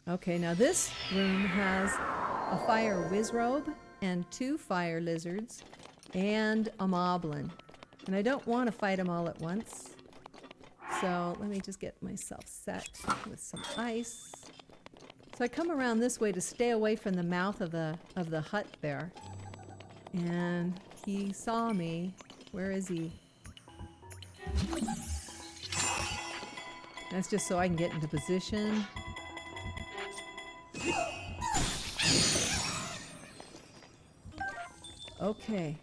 Speaker 1: Okay, now this room has a fire wizrobe and 2 fire lizards and a moblin. And I don't want to fight them all at once. So let me just get myself set with some ice. So I come around this way to stay away from the mouth of the hut there. And he saw me. Where is he? That's just so I can get into position. Okay.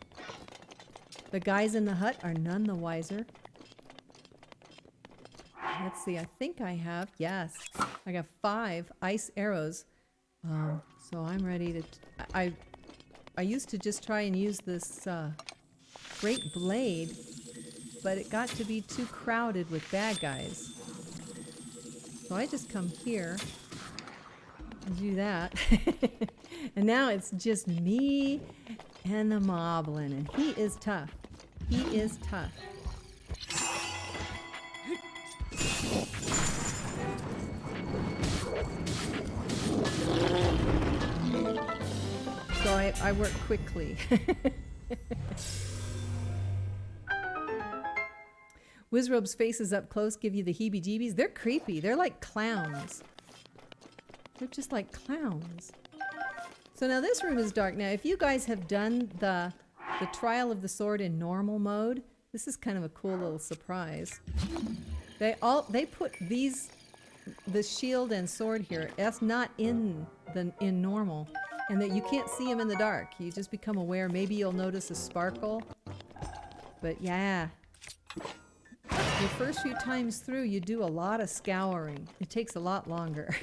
Speaker 1: The guys in the hut are none the wiser. Let's see, I think I have, yes, I got 5 ice arrows. So I'm ready to, I used to just try and use this great blade, but it got to be too crowded with bad guys. So I just come here and do that. And now it's just me and the moblin, and he is tough. He is tough. So I work quickly. Wizrobe's faces up close give you the heebie-jeebies. They're creepy. They're like clowns. They're just like clowns. So now this room is dark. Now if you guys have done the trial of the sword in normal mode, this is kind of a cool little surprise. They put the shield and sword here. That's not in normal, and that you can't see them in the dark. You just become aware. Maybe you'll notice a sparkle. But yeah, the first few times through, you do a lot of scouring. It takes a lot longer.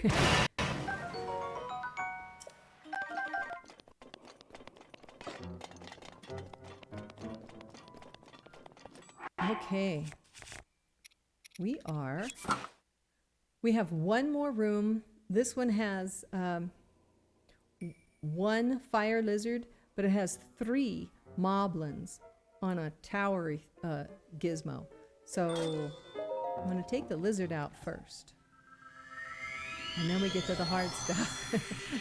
Speaker 1: Okay. We have one more room. This one has 1 fire lizard, but it has 3 moblins on a tower gizmo. So I'm going to take the lizard out first. And then we get to the hard stuff.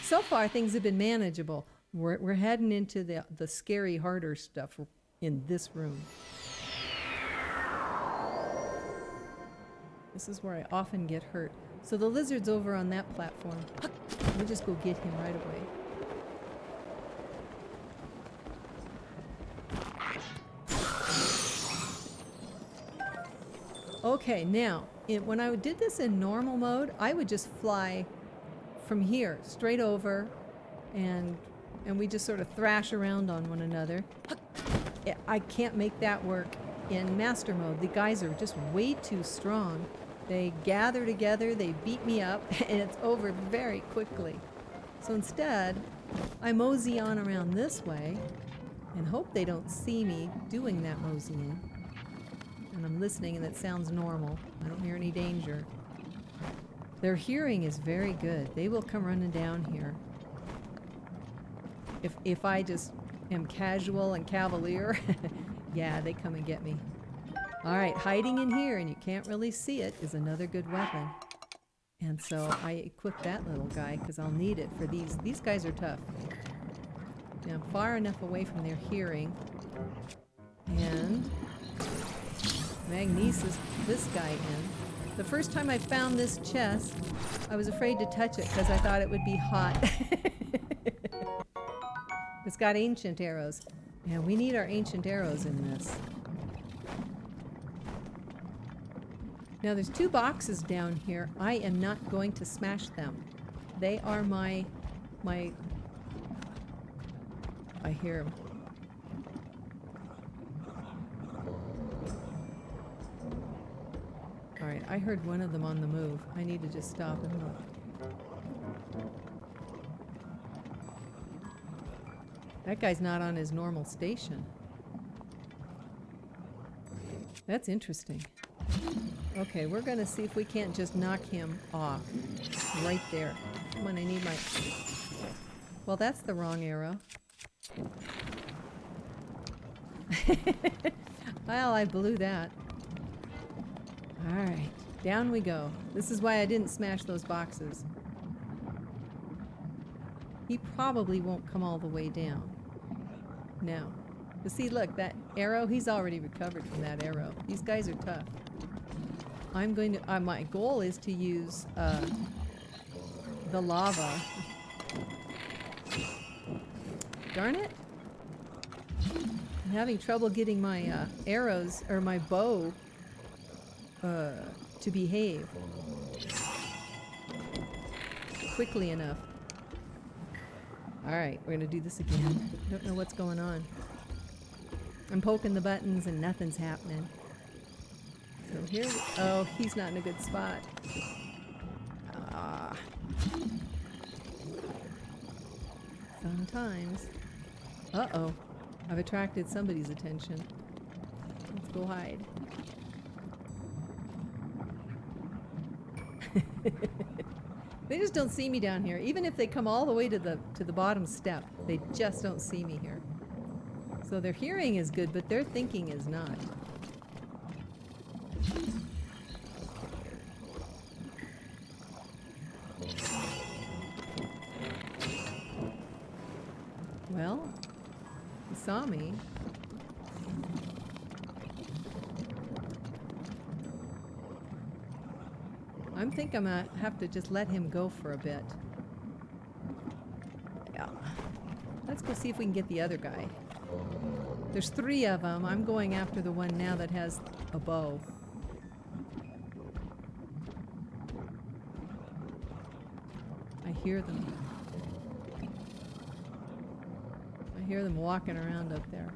Speaker 1: So far, things have been manageable. We're heading into the scary, harder stuff in this room. This is where I often get hurt. So the lizard's over on that platform. We'll just go get him right away. Okay, now, when I did this in normal mode, I would just fly from here, straight over, and we just sort of thrash around on one another. I can't make that work in master mode. The guys are just way too strong. They gather together, they beat me up, and it's over very quickly. So instead, I mosey on around this way and hope they don't see me doing that moseying. And I'm listening and it sounds normal. I don't hear any danger. Their hearing is very good. They will come running down here. If I just am casual and cavalier, yeah, they come and get me. All right, hiding in here and you can't really see it is another good weapon. And so I equip that little guy because I'll need it for these. These guys are tough. Now I'm far enough away from their hearing. And Magnesis this guy in. The first time I found this chest, I was afraid to touch it because I thought it would be hot. It's got ancient arrows. Yeah, we need our ancient arrows in this. Now there's 2 boxes down here. I am not going to smash them. They are my... I hear them. Alright, I heard one of them on the move. I need to just stop and look. That guy's not on his normal station. That's interesting. Okay, we're gonna see if we can't just knock him off. Right there. Come on, I need my... Well, that's the wrong arrow. Well, I blew that. Alright, down we go. This is why I didn't smash those boxes. He probably won't come all the way down. No. But see, look, that arrow, he's already recovered from that arrow. These guys are tough. I'm going to, my goal is to use the lava. Darn it. I'm having trouble getting my arrows, or my bow, to behave quickly enough. Alright, we're gonna do this again. Don't know what's going on. I'm poking the buttons and nothing's happening. So here we... Oh, he's not in a good spot. Ah. Sometimes. Uh-oh. I've attracted somebody's attention. Let's go hide. They just don't see me down here. Even if they come all the way to the bottom step, they just don't see me here. So their hearing is good, but their thinking is not. Well, he saw me. I think I'm gonna have to just let him go for a bit. Yeah. Let's go see if we can get the other guy. There's 3 of them. I'm going after the one now that has a bow. I hear them. I hear them walking around up there.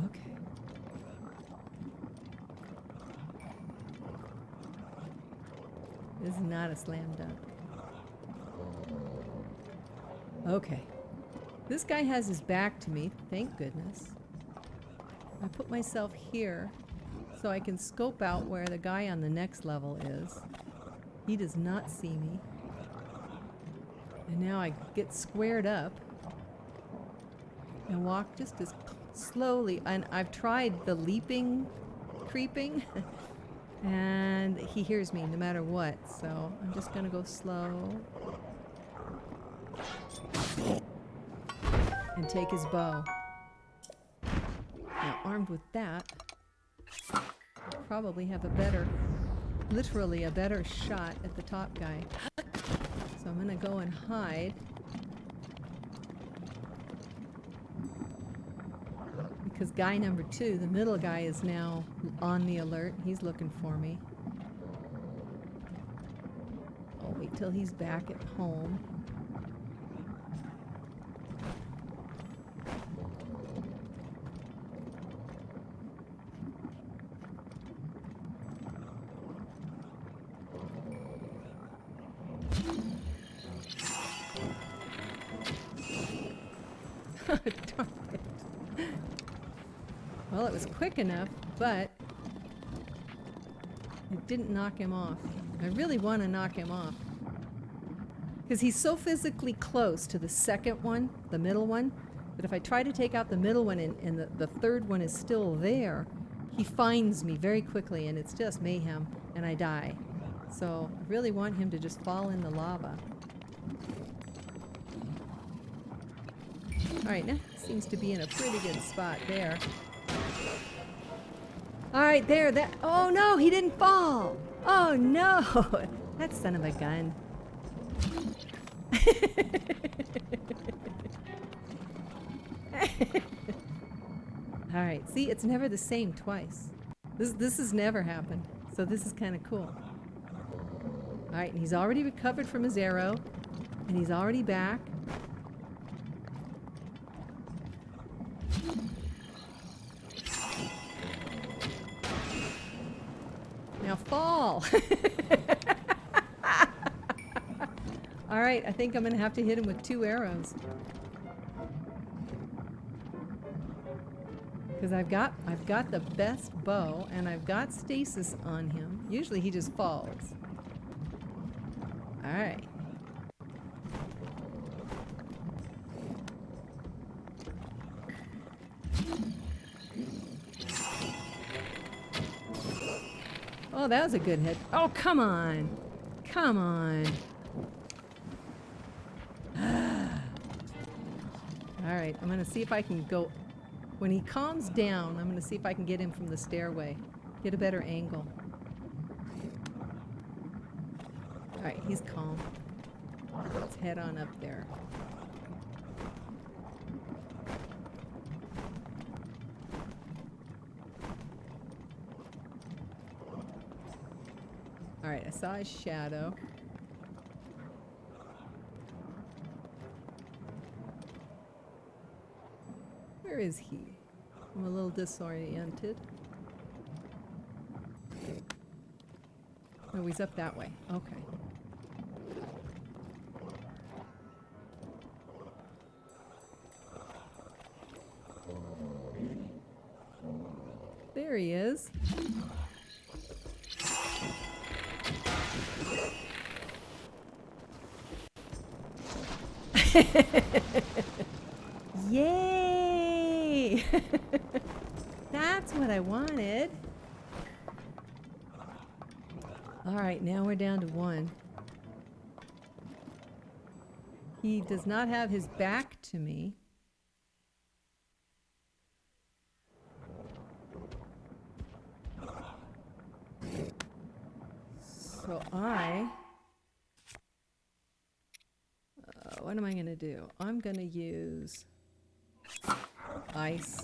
Speaker 1: Okay. This is not a slam dunk. Okay. This guy has his back to me, thank goodness. I put myself here so I can scope out where the guy on the next level is. He does not see me. And now I get squared up and walk just as slowly. And I've tried the leaping, creeping, And he hears me no matter what, so I'm just gonna go slow. And take his bow. Now, armed with that, I'll probably have a better, literally a better shot at the top guy. So I'm gonna go and hide. Because guy number 2, the middle guy, is now on the alert. He's looking for me. I'll wait till he's back at home. Darn it. Well, it was quick enough, but it didn't knock him off. I really want to knock him off. Because he's so physically close to the second one, the middle one, that if I try to take out the middle one and the third one is still there, he finds me very quickly and it's just mayhem and I die. So I really want him to just fall in the lava. Alright, now seems to be in a pretty good spot there. Alright, there, that, oh no, he didn't fall! Oh no! That son of a gun. Alright, see, it's never the same twice. This has never happened, so this is kind of cool. Alright, and he's already recovered from his arrow, and he's already back. Now fall! Alright, I think I'm gonna have to hit him with 2 arrows. Because I've got the best bow and I've got stasis on him. Usually he just falls. Alright. Oh, that was a good hit. Oh, come on. Come on. Alright, I'm going to see if I can go... When he calms down, I'm going to see if I can get him from the stairway. Get a better angle. Alright, he's calm. Let's head on up there. Alright, I saw his shadow. Where is he? I'm a little disoriented. Oh, he's up that way. Okay. There he is. Yay! That's what I wanted. All right, now we're down to 1. He does not have his back to me. So what am I going to do? I'm going to use ice.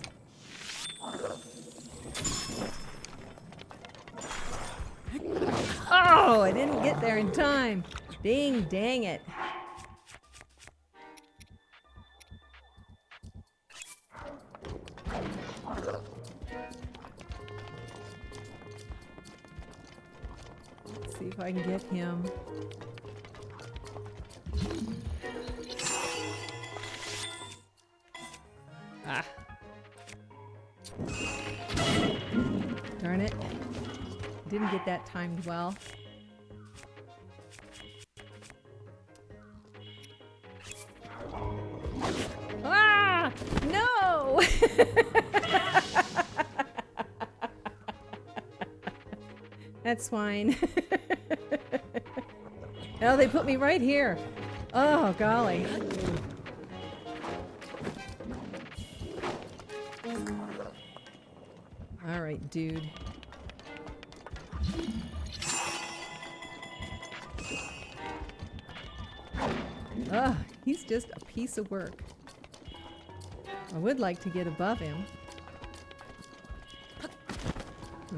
Speaker 1: Oh, I didn't get there in time. Dang it. Let's see if I can get him. Ah. Darn it. Didn't get that timed well. Ah! No! That swine. Oh, they put me right here. Oh, golly. All right, dude. Ugh, he's just a piece of work. I would like to get above him.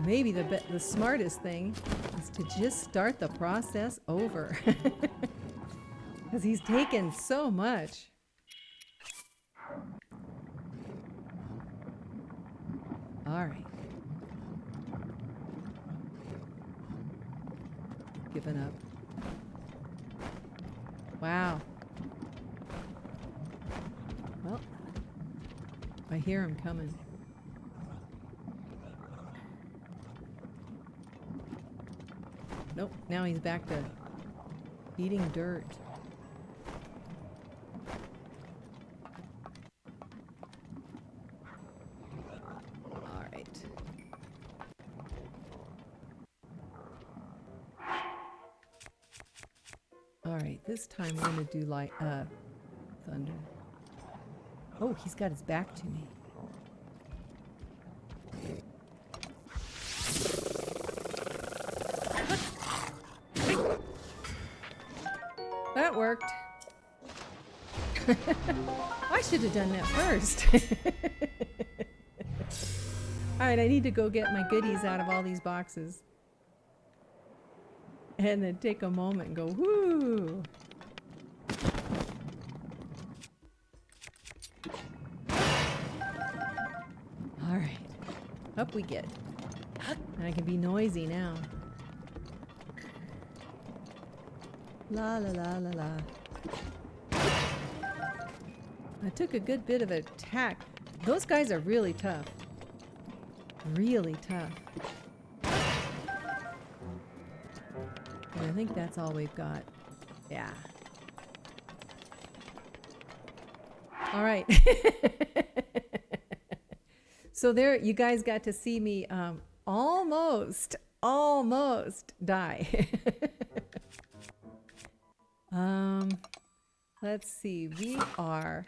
Speaker 1: Maybe the smartest thing is to just start the process over. Because he's taken so much. All right. Giving up. Wow. Well, I hear him coming. Nope, now he's back to eating dirt. All right. All right, this time we're gonna do like thunder. Oh, he's got his back to me. That worked. I should have done that first. All right, I need to go get my goodies out of all these boxes. And then take a moment and go, whoo! All right, up we get. I can be noisy now. La la la la la. I took a good bit of attack. Those guys are really tough. Really tough. And I think that's all we've got. Yeah. All right. So there, you guys got to see me almost die. Let's see. We are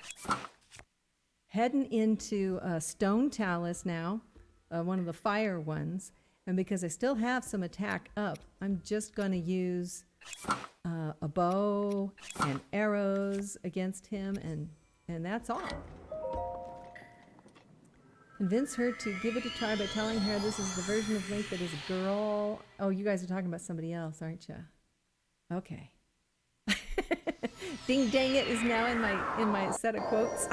Speaker 1: heading into Stone Talus now, one of the fire ones. And because I still have some attack up, I'm just going to use a bow and arrows against him, and that's all. Convince her to give it a try by telling her this is the version of Link that is a girl. Oh, you guys are talking about somebody else, aren't you? Okay. Ding dang it is now in my set of quotes.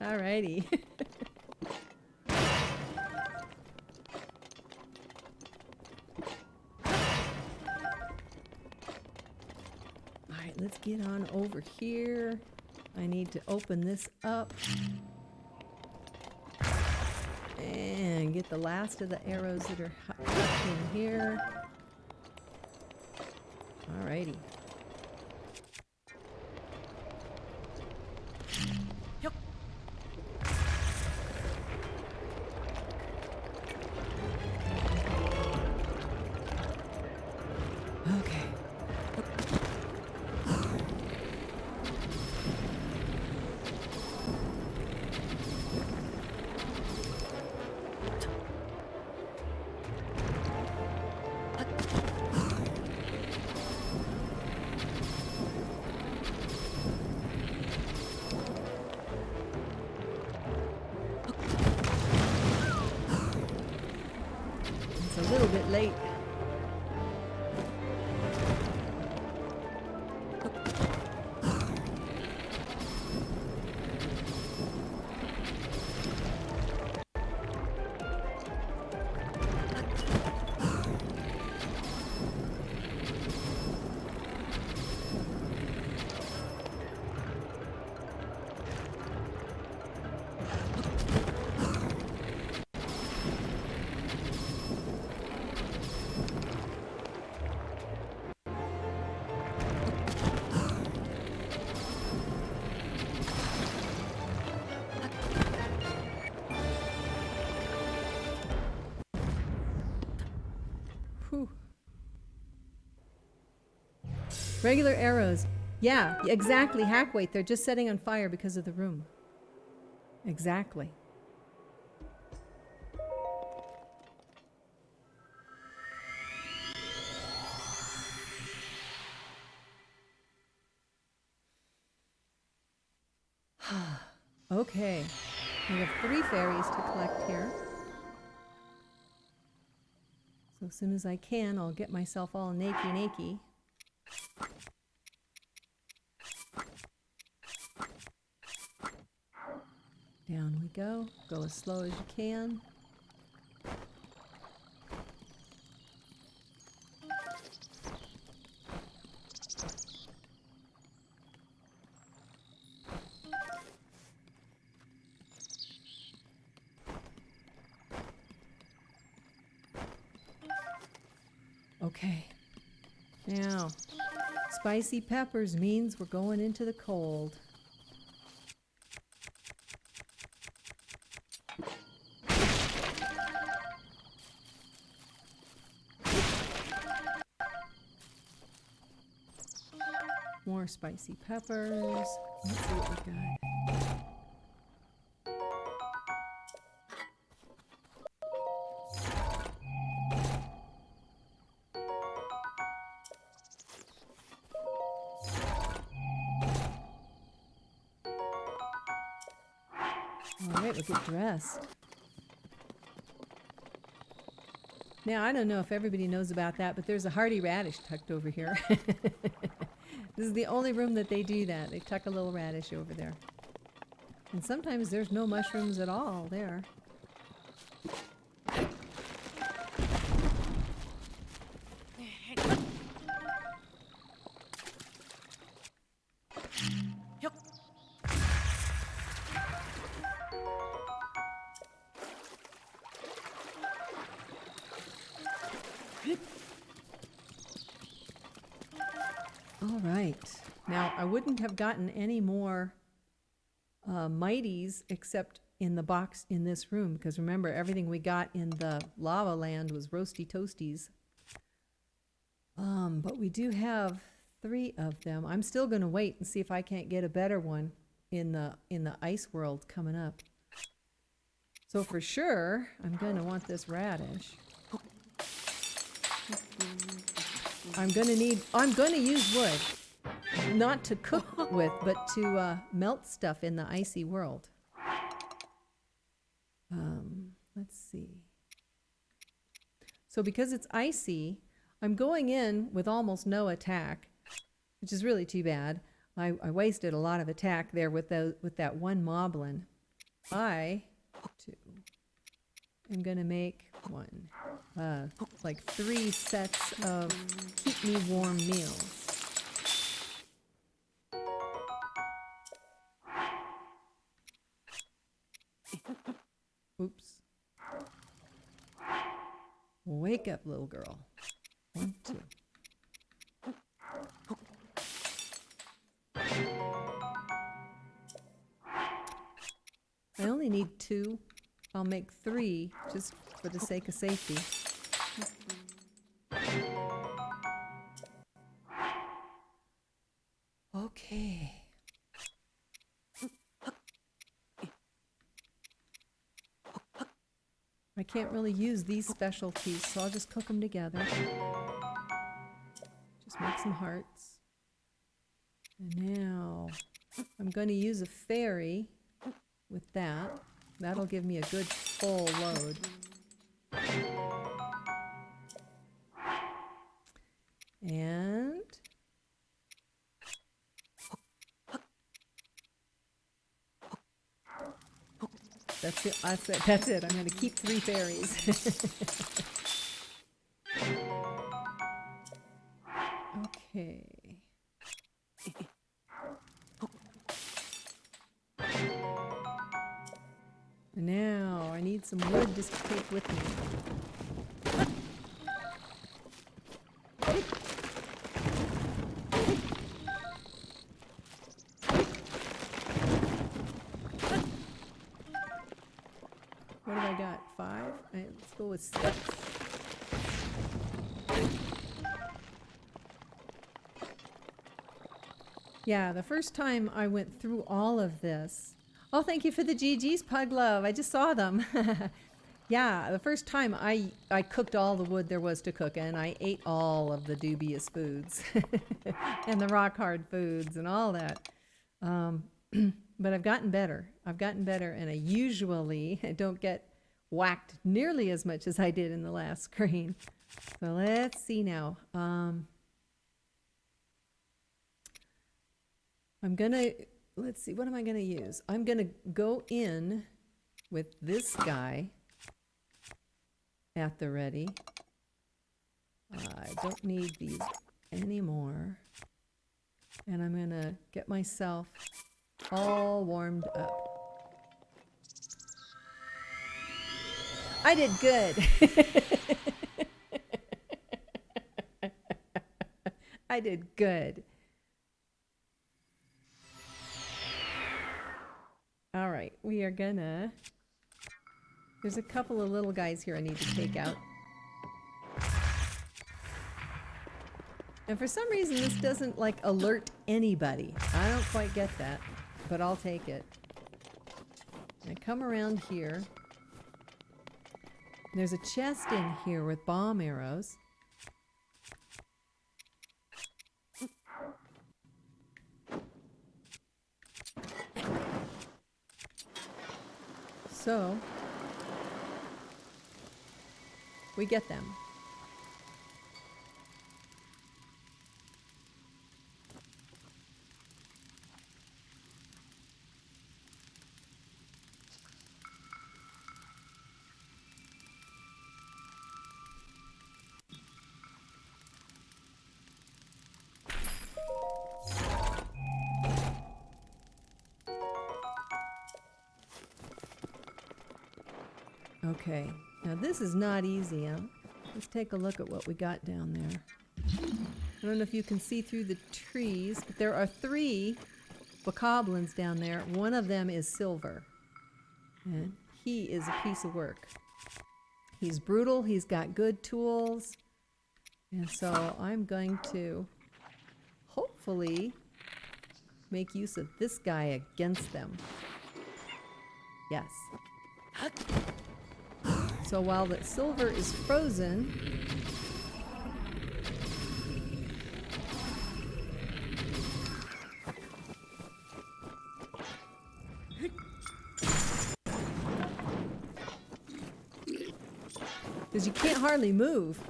Speaker 1: Alrighty. Alright, let's get on over here. I need to open this up and get the last of the arrows that are tucked in here. Alrighty. Okay. It's a little bit late. Whew. Regular arrows. Yeah, exactly. Hack weight. They're just setting on fire because of the room. Exactly. Okay. We have 3 fairies to collect here. So as soon as I can, I'll get myself all nakey. Down we go. Go as slow as you can. Okay. Now, spicy peppers means we're going into the cold. More spicy peppers. Let's see what we got. All right, we'll get dressed. Now, I don't know if everybody knows about that, but there's a hardy radish tucked over here. This is the only room that they do that. They tuck a little radish over there. And sometimes there's no mushrooms at all there. All right. Now, I wouldn't have gotten any more mighties except in the box in this room, because remember, everything we got in the lava land was roasty toasties. But we do have 3 of them. I'm still going to wait and see if I can't get a better one in the ice world coming up. So for sure, I'm going to want this radish. I'm going to use wood. Not to cook with, but to melt stuff in the icy world. Let's see. So because it's icy, I'm going in with almost no attack, which is really too bad. I wasted a lot of attack there with that one moblin. I am going to make like 3 sets of keep me warm meals. Oops. Wake up, little girl. 1, 2. I only need 2. I'll make 3 just for the sake of safety. Okay. I can't really use these specialties, so I'll just cook them together. Just make some hearts. And now I'm going to use a fairy with that. That'll give me a good full load. And that's it. That's it. I'm going to keep 3 fairies. Okay. Now I need some wood just to take with me. What have I got? 5? All right, let's go with 6. Yeah, the first time I went through all of this. Oh, thank you for the GG's, Pug Love. I just saw them. Yeah, the first time I cooked all the wood there was to cook, and I ate all of the dubious foods and the rock hard foods and all that. But I've gotten better. I've gotten better, and I usually don't get whacked nearly as much as I did in the last screen. So let's see now. Let's see, what am I gonna use? I'm gonna go in with this guy at the ready. I don't need these anymore. And I'm gonna get myself all warmed up. I did good. I did good. All right, we are gonna... There's a couple of little guys here I need to take out. And for some reason this doesn't like alert anybody. I don't quite get that, but I'll take it. I come around here. There's a chest in here with bomb arrows. So, we get them. Okay, now this is not easy, huh? Let's take a look at what we got down there. I don't know if you can see through the trees, but there are 3 bokoblins down there. One of them is silver, and he is a piece of work. He's brutal, he's got good tools, and so I'm going to hopefully make use of this guy against them. Yes. So while the silver is frozen, because you can't hardly move.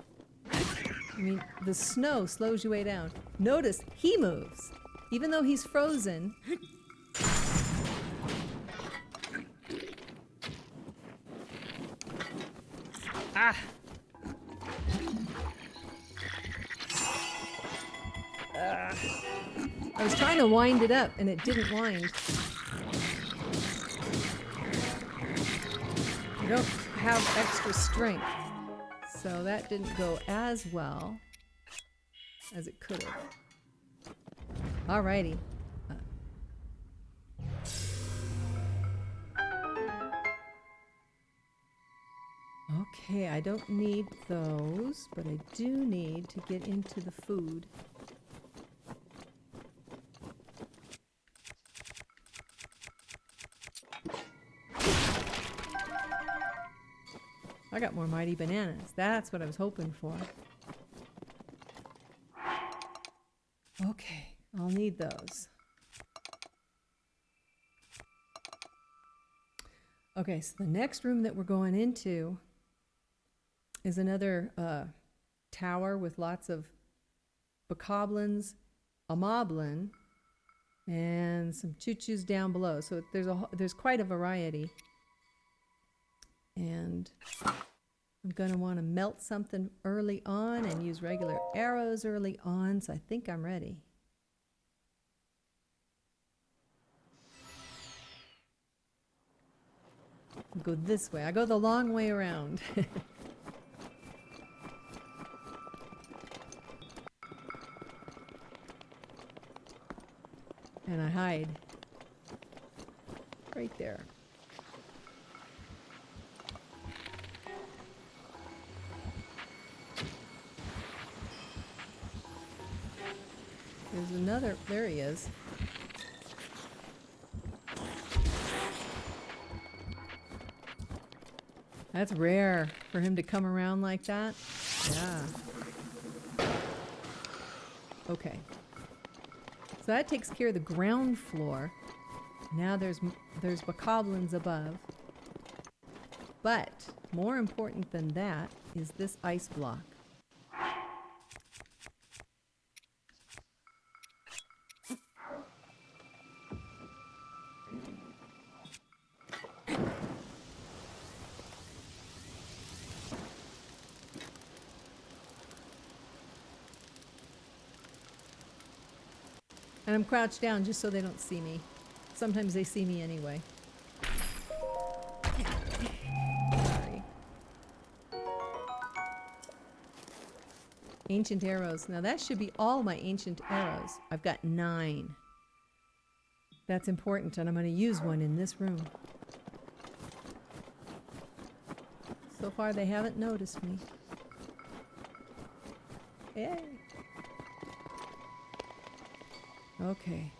Speaker 1: I mean, the snow slows you way down. Notice he moves, even though he's frozen. Ah! I was trying to wind it up and it didn't wind. I don't have extra strength, so that didn't go as well as it could have. Alrighty. Okay, I don't need those, but I do need to get into the food. I got more mighty bananas. That's what I was hoping for. Okay, I'll need those. Okay, so the next room that we're going into is another tower with lots of bokoblins, a moblin, and some choo-choos down below. So there's quite a variety. And I'm going to want to melt something early on and use regular arrows early on, so I think I'm ready. I'll go this way. I go the long way around. And I hide right there. There's another, there he is. That's rare for him to come around like that. Yeah. Okay. So that takes care of the ground floor. Now there's bokoblins above. But more important than that is this ice block. And I'm crouched down just so they don't see me. Sometimes they see me anyway. Sorry. Ancient arrows. Now that should be all my ancient arrows. I've got 9. That's important, and I'm going to use one in this room. So far they haven't noticed me. Yay! Okay.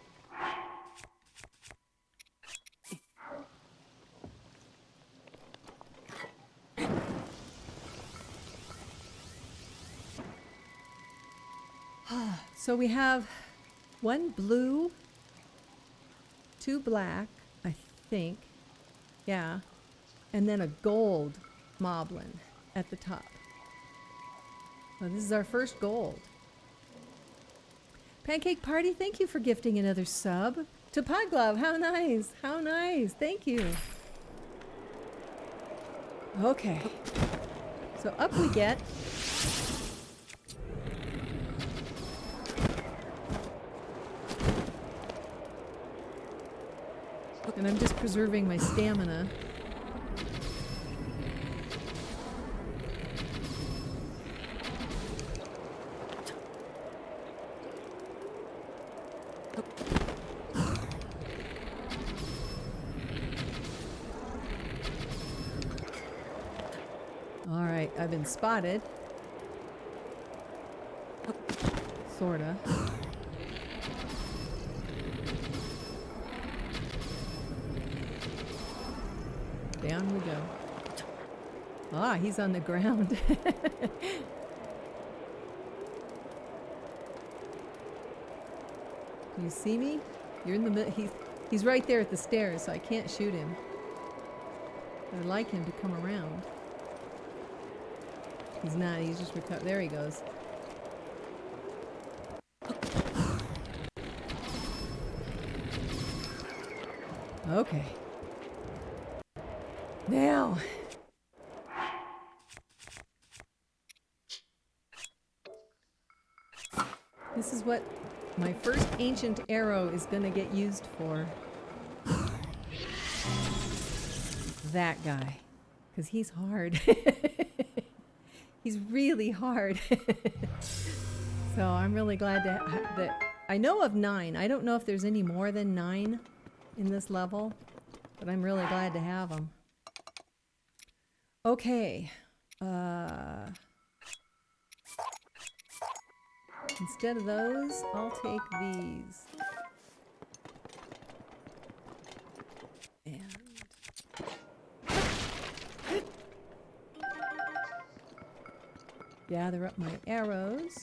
Speaker 1: So we have 1 blue, 2 black, I think. Yeah. And then a gold moblin at the top. So this is our first gold. Pancake Party, thank you for gifting another sub. To Pugglove, how nice, how nice, thank you. Okay, so up we get. And I'm just preserving my stamina. All right, I've been spotted. Sorta. Down we go. Ah, he's on the ground. Do you see me? You're in the middle. He's right there at the stairs, so I can't shoot him. I'd like him to come around. He's not. He's just recovered. There he goes. Okay. Now. This is what my first ancient arrow is going to get used for. That guy. Because he's hard. He's really hard. So I'm really glad that I know of 9. I don't know if there's any more than 9 in this level, but I'm really glad to have them. Okay. Instead of those, I'll take these. And gather up my arrows.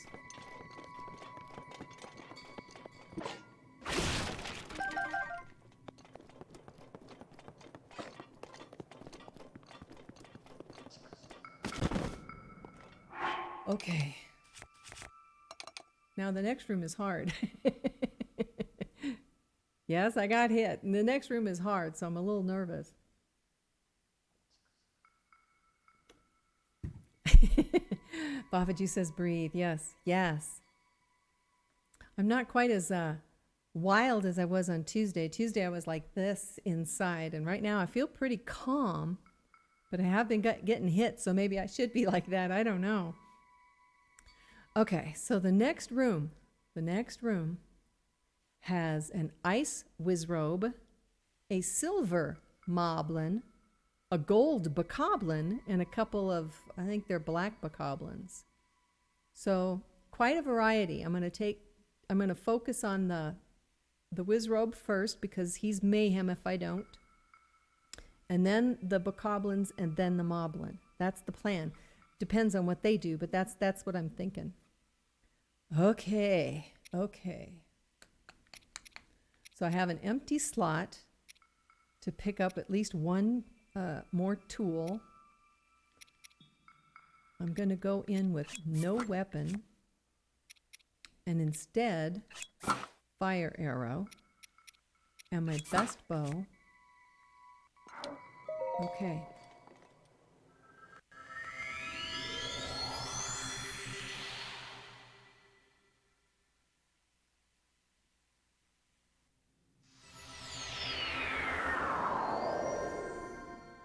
Speaker 1: Okay. Now the next room is hard. Yes, I got hit. And the next room is hard, so I'm a little nervous. Babaji says breathe. Yes, yes. I'm not quite as wild as I was on Tuesday. Tuesday I was like this inside, and right now I feel pretty calm, but I have been getting hit, so maybe I should be like that. I don't know. Okay, so the next room has an ice wizrobe, a silver moblin, a gold bokoblin, and a couple of, I think they're black bokoblins. So quite a variety. I'm going to focus on the wizrobe first because he's mayhem if I don't. and then the bokoblins, and then the moblin. That's the plan. Depends on what they do, but that's what I'm thinking. Okay. So I have an empty slot to pick up at least one more tool. I'm going to go in with no weapon and instead fire arrow and my best bow. Okay.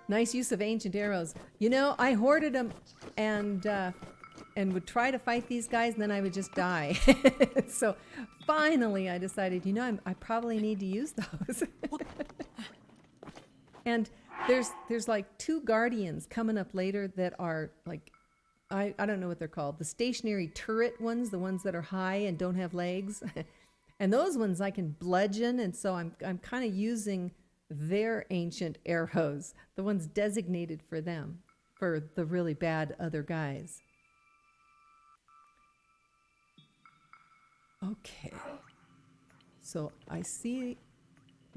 Speaker 1: Nice use of ancient arrows. You know, I hoarded them and would try to fight these guys, and then I would just die. So finally I decided, you know, I probably need to use those. And there's like 2 guardians coming up later that are like, I don't know what they're called. The stationary turret ones, the ones that are high and don't have legs. And those ones I can bludgeon, and so I'm kind of using their ancient arrows, the ones designated for them, for the really bad other guys. Okay, so I see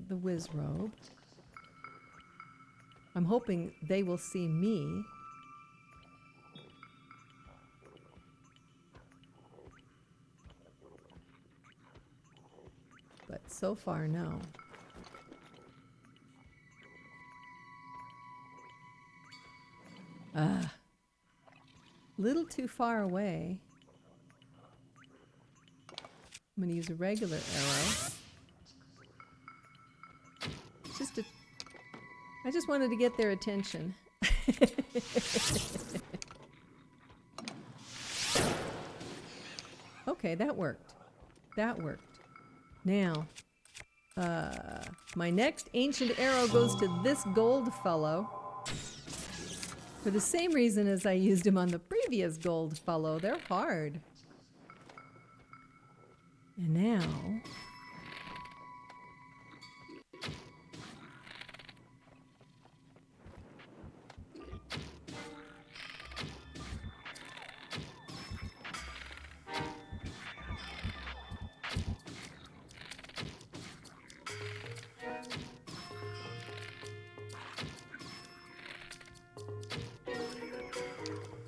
Speaker 1: the whiz robe. I'm hoping they will see me. But so far, no. Little too far away. I'm going to use a regular arrow. I just wanted to get their attention. Okay, that worked. That worked. Now, my next ancient arrow goes to this gold fellow. For the same reason as I used him on the previous gold fellow. They're hard. And now...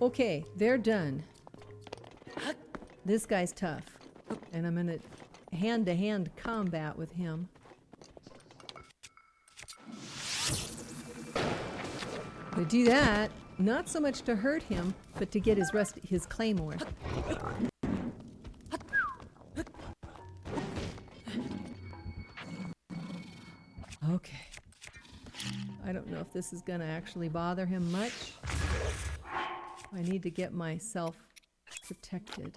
Speaker 1: Okay, they're done. This guy's tough. And I'm in a hand-to-hand combat with him. I do that, not so much to hurt him, but to get his claymore. Okay. I don't know if this is gonna actually bother him much. I need to get myself protected.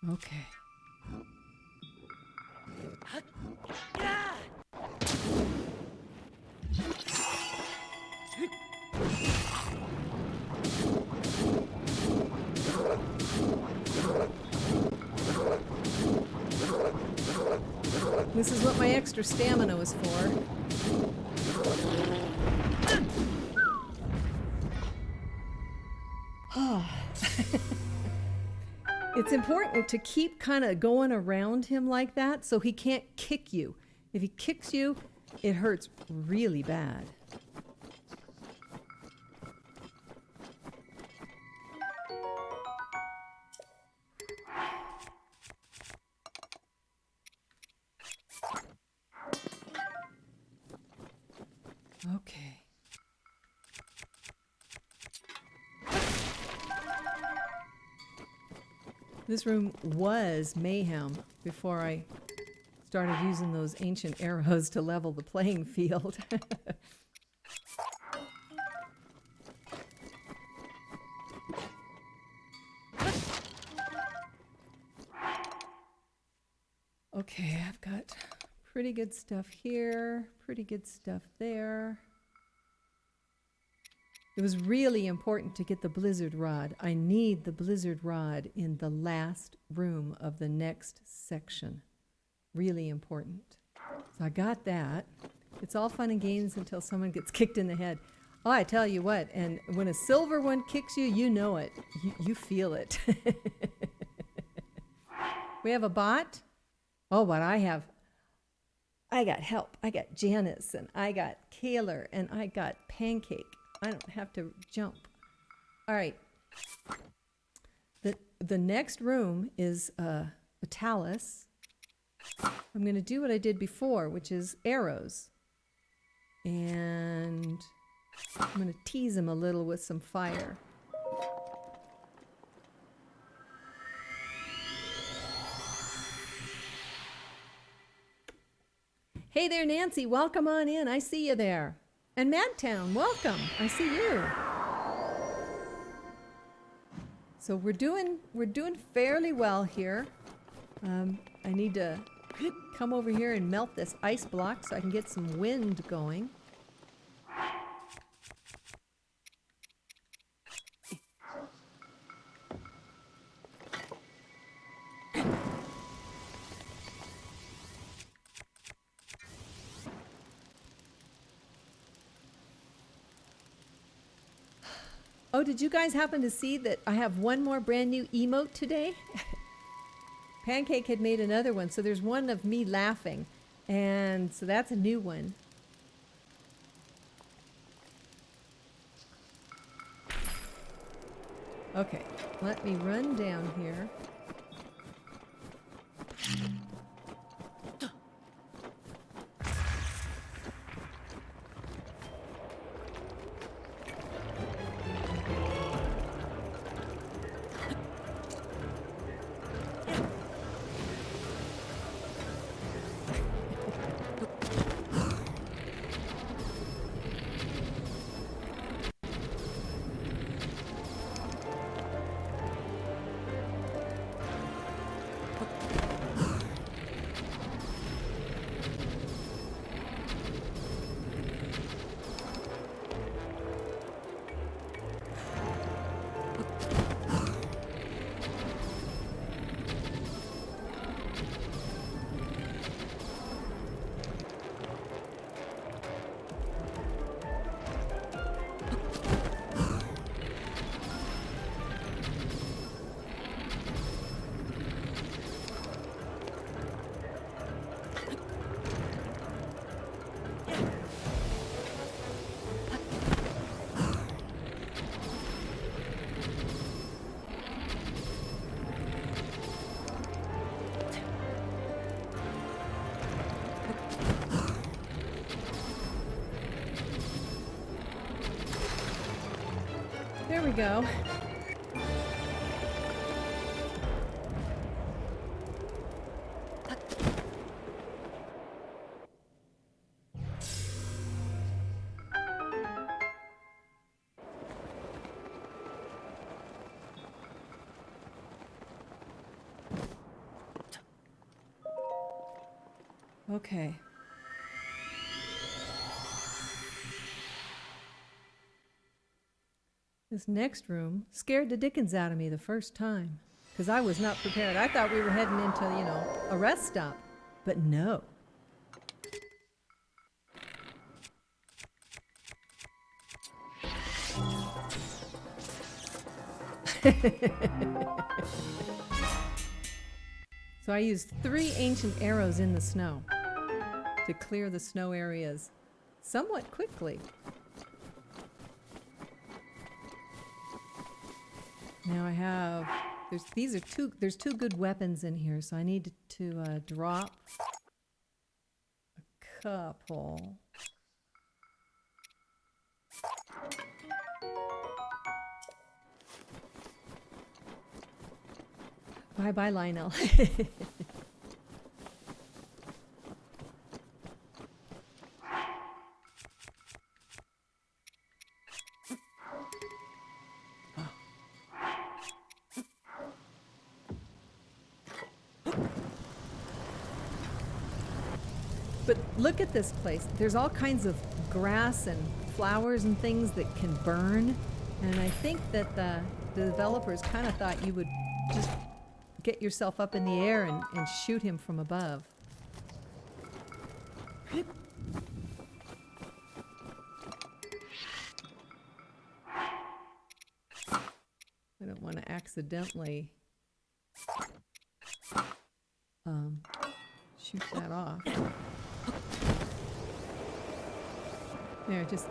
Speaker 1: Okay. This is what my extra stamina was for. It's important to keep kind of going around him like that so he can't kick you. If he kicks you, it hurts really bad. Okay. This room was mayhem before I started using those ancient arrows to level the playing field. Okay, I've got pretty good stuff here, pretty good stuff there. It was really important to get the blizzard rod. I need the blizzard rod in the last room of the next section. Really important. So I got that. It's all fun and games until someone gets kicked in the head. Oh, I tell you what, and when a silver one kicks you, you know it. You feel it. We have a bot. Oh, what I have. I got help. I got Janice, and I got Kaler, and I got Pancake. I don't have to jump. All right. The next room is a talus. I'm going to do what I did before, which is arrows. And I'm going to tease him a little with some fire. Hey there, Nancy. Welcome on in. I see you there. And Madtown, welcome. I see you. So we're doing fairly well here. I need to come over here and melt this ice block so I can get some wind going. Oh, did you guys happen to see that I have one more brand new emote today? Pancake had made another one, so there's one of me laughing. And so that's a new one. Okay, let me run down here. There we go. Okay. This next room scared the dickens out of me the first time because I was not prepared. I thought we were heading into, a rest stop, but no. So I used 3 ancient arrows in the snow to clear the snow areas somewhat quickly. Now I have, there's two good weapons in here, so I need to drop a couple. Bye-bye, Lionel. But look at this place. There's all kinds of grass and flowers and things that can burn. And I think that the developers kind of thought you would just get yourself up in the air and shoot him from above. I don't want to accidentally shoot that off. There, just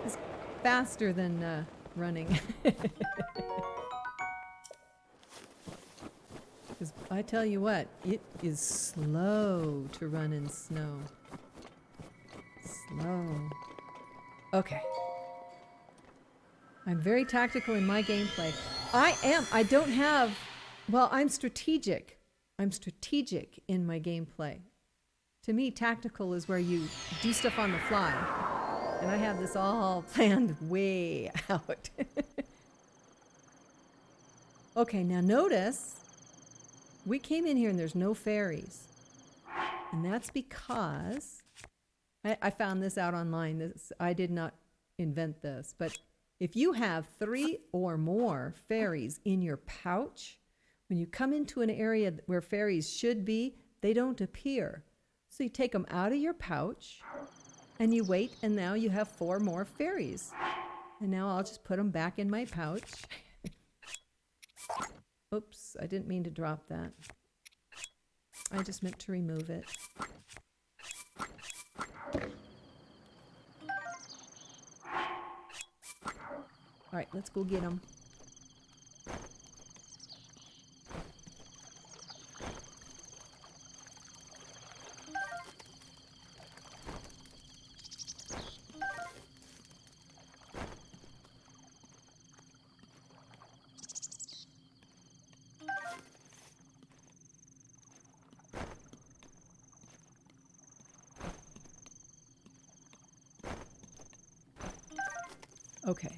Speaker 1: it's faster than running. Because I tell you what, it is slow to run in snow. Slow. Okay. I'm very tactical in my gameplay. I don't have, well, I'm strategic. I'm strategic in my gameplay. To me, tactical is where you do stuff on the fly. And I have this all planned way out. Okay, now notice, we came in here and there's no fairies. And that's because, I found this out online. I did not invent this, but if you have 3 or more fairies in your pouch, when you come into an area where fairies should be, they don't appear. So you take them out of your pouch and you wait, and now you have 4 more fairies. And now I'll just put them back in my pouch. Oops, I didn't mean to drop that. I just meant to remove it. All right, let's go get them. Okay.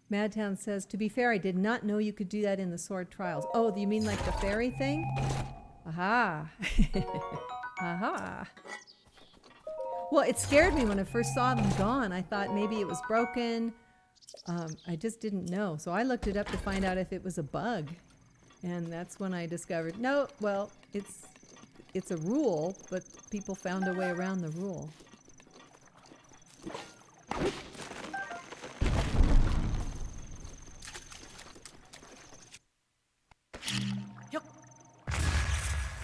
Speaker 1: Madtown says, to be fair, I did not know you could do that in the sword trials. Oh, do you mean like the fairy thing? Aha. Aha. Well, it scared me when I first saw them gone. I thought maybe it was broken. I just didn't know. So I looked it up to find out if it was a bug. And that's when I discovered, no, well, it's a rule, but people found a way around the rule.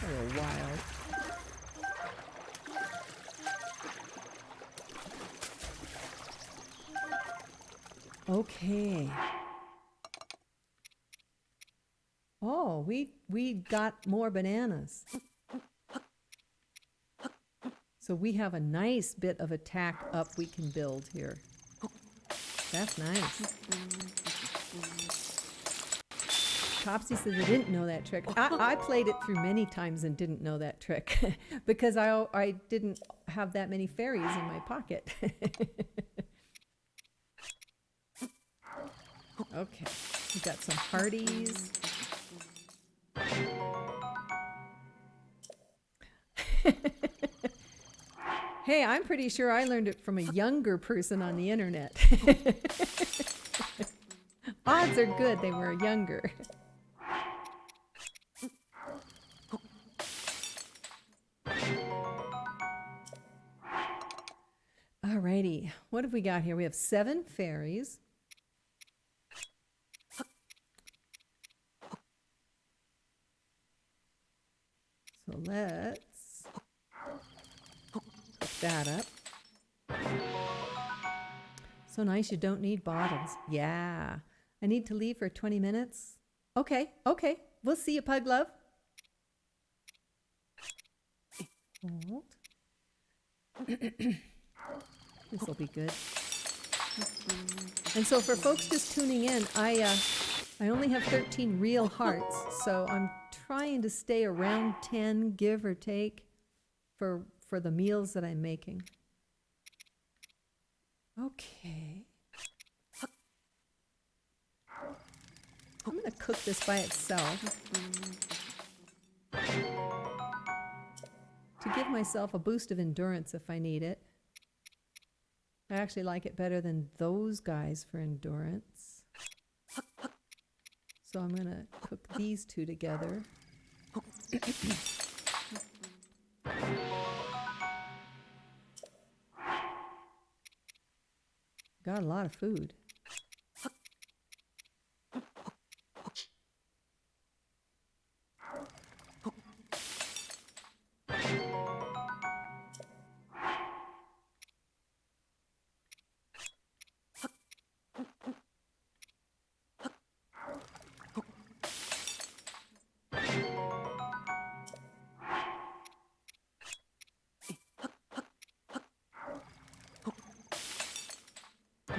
Speaker 1: A little wild. Okay. Oh, we got more bananas. So we have a nice bit of attack up we can build here. That's nice. Topsy says I didn't know that trick. I played it through many times and didn't know that trick because I didn't have that many fairies in my pocket. Okay, we got some hearties. Hey, I'm pretty sure I learned it from a younger person on the internet. Odds are good they were younger. Alrighty, what have we got here? We have 7 fairies. So let's pick that up. So nice, you don't need bottles. Yeah. I need to leave for 20 minutes. Okay, okay. We'll see you, Pug Love. Hold. This will be good. And so for folks just tuning in, I only have 13 real hearts, so I'm trying to stay around 10, give or take, for the meals that I'm making. Okay. I'm going to cook this by itself to give myself a boost of endurance if I need it. I actually like it better than those guys for endurance. So I'm going to cook these two together. Got a lot of food.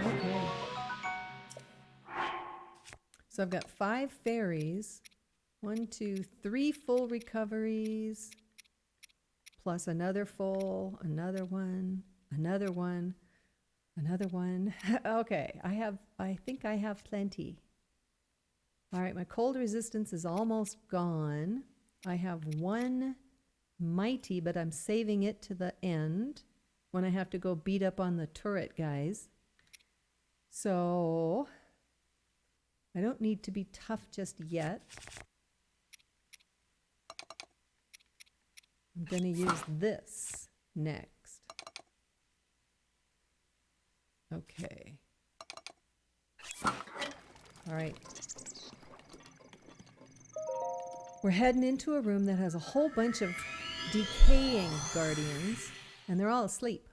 Speaker 1: Okay. So I've got 5 fairies. 1, 2, 3 full recoveries. Plus another full, another one, another one, another one. Okay, I think I have plenty. All right, my cold resistance is almost gone. I have 1 mighty, but I'm saving it to the end when I have to go beat up on the turret guys. So I don't need to be tough just yet. I'm going to use this next. Okay. All right. We're heading into a room that has a whole bunch of decaying guardians, and they're all asleep.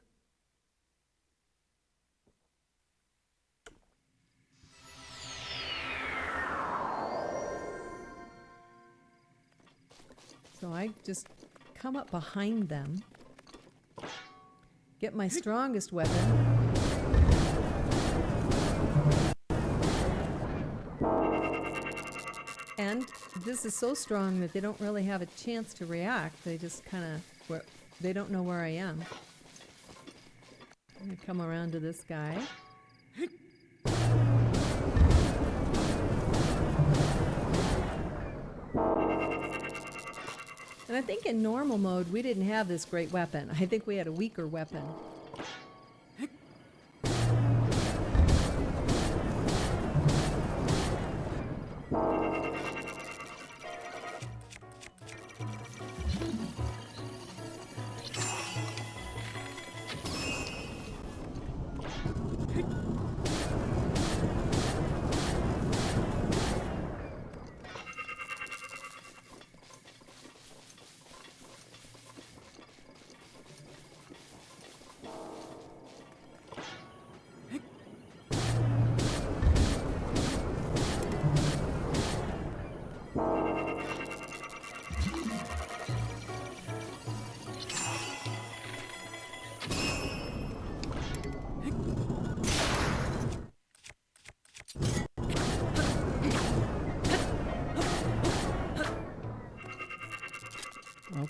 Speaker 1: So I just come up behind them, get my strongest weapon, and this is so strong that they don't really have a chance to react. They just kind of, they don't know where I am. I'm going to come around to this guy. And I think in normal mode, we didn't have this great weapon. I think we had a weaker weapon.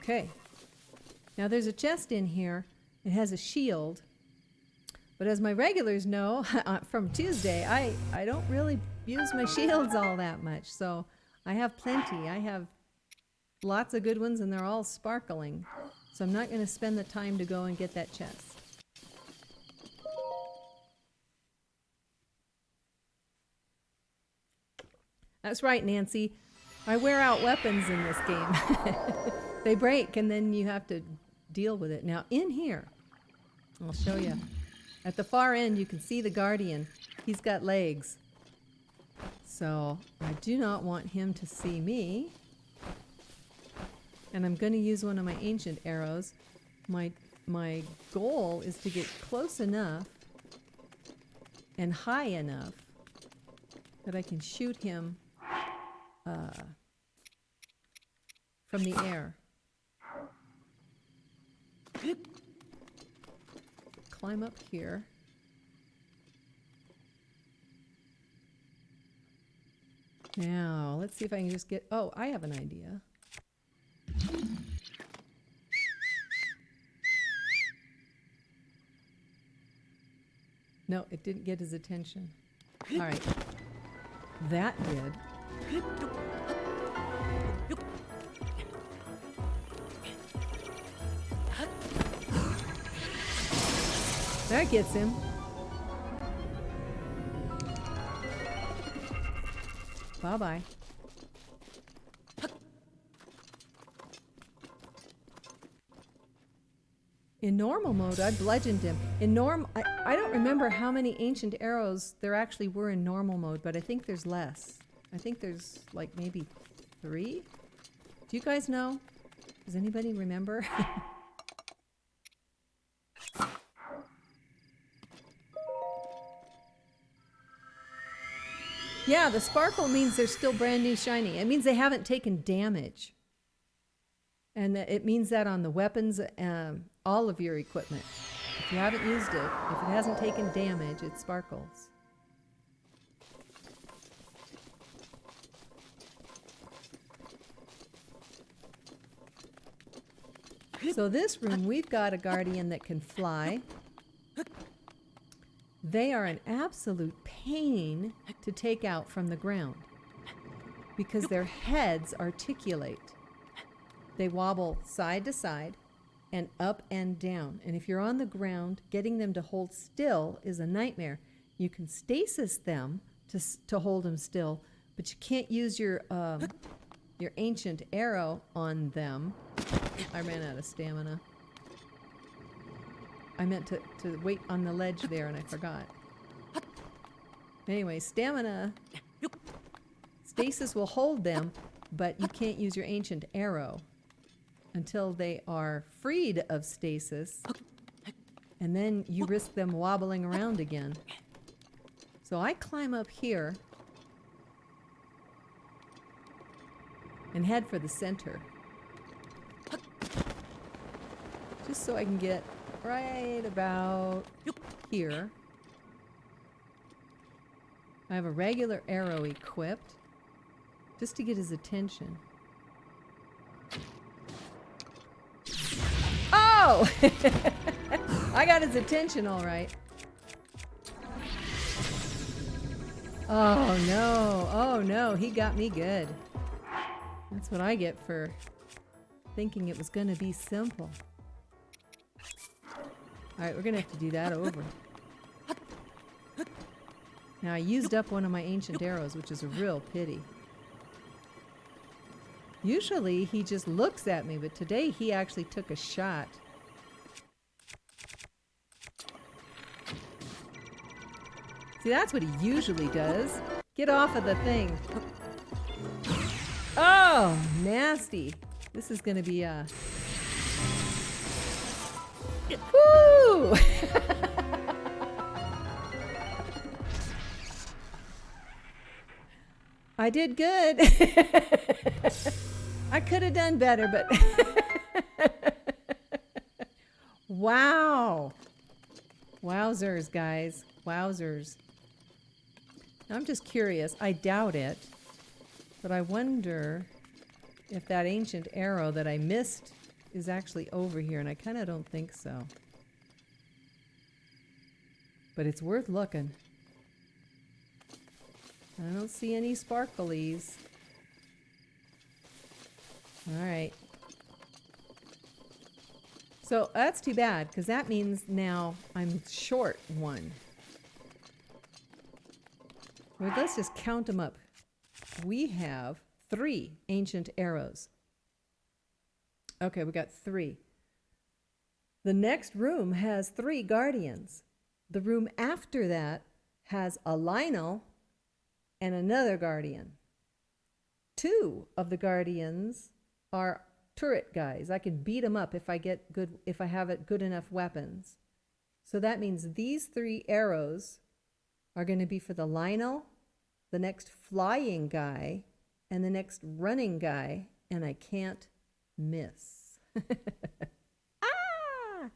Speaker 1: Okay. Now there's a chest in here. It has a shield. But as my regulars know, from Tuesday, I don't really use my shields all that much. So I have plenty. I have lots of good ones, and they're all sparkling. So I'm not going to spend the time to go and get that chest. That's right, Nancy. I wear out weapons in this game. They break, and then you have to deal with it. Now, in here, I'll show you. At the far end, you can see the Guardian. He's got legs. So I do not want him to see me. And I'm going to use one of my ancient arrows. My goal is to get close enough and high enough that I can shoot him from the air. Climb up here. Now, let's see if I can just get... Oh, I have an idea. No, it didn't get his attention. All right. That did. That gets him. Bye-bye. In normal mode, I bludgeoned him. I don't remember how many ancient arrows there actually were in normal mode, but I think there's less. I think there's like maybe 3. Do you guys know? Does anybody remember? Yeah, the sparkle means they're still brand new shiny. It means they haven't taken damage. And it means that on the weapons, all of your equipment. If you haven't used it, if it hasn't taken damage, it sparkles. So this room, we've got a guardian that can fly. They are an absolute pain to take out from the ground because their heads articulate. They wobble side to side and up and down. And if you're on the ground, getting them to hold still is a nightmare. You can stasis them to hold them still, but you can't use your ancient arrow on them. I ran out of stamina. I meant to wait on the ledge there and I forgot. Anyway, stamina. Stasis will hold them, but you can't use your ancient arrow until they are freed of stasis. And then you risk them wobbling around again. So I climb up here and head for the center. Just so I can get right about here. I have a regular arrow equipped just to get his attention. Oh! I got his attention all right. Oh no, oh no, he got me good. That's what I get for thinking it was gonna be simple. Alright, we're gonna have to do that over. Now I used up one of my ancient arrows, which is a real pity. Usually he just looks at me, but today he actually took a shot. See, that's what he usually does. Get off of the thing. Oh, nasty. This is gonna be a... Woo! I did good. I could have done better, but... Wow. Wowzers, guys. Wowzers. I'm just curious. I doubt it. But I wonder if that ancient arrow that I missed is actually over here, and I kind of don't think so. But it's worth looking. I don't see any sparklies. Alright. So that's too bad, because that means now I'm short one. Well, let's just count them up. We have 3 ancient arrows. Okay, we got 3. The next room has 3 guardians. The room after that has a Lionel and another guardian. 2 of the guardians are turret guys. I can beat them up if I have good enough weapons. So that means these 3 arrows are going to be for the Lionel, the next flying guy, and the next running guy, and I can't miss. Ah!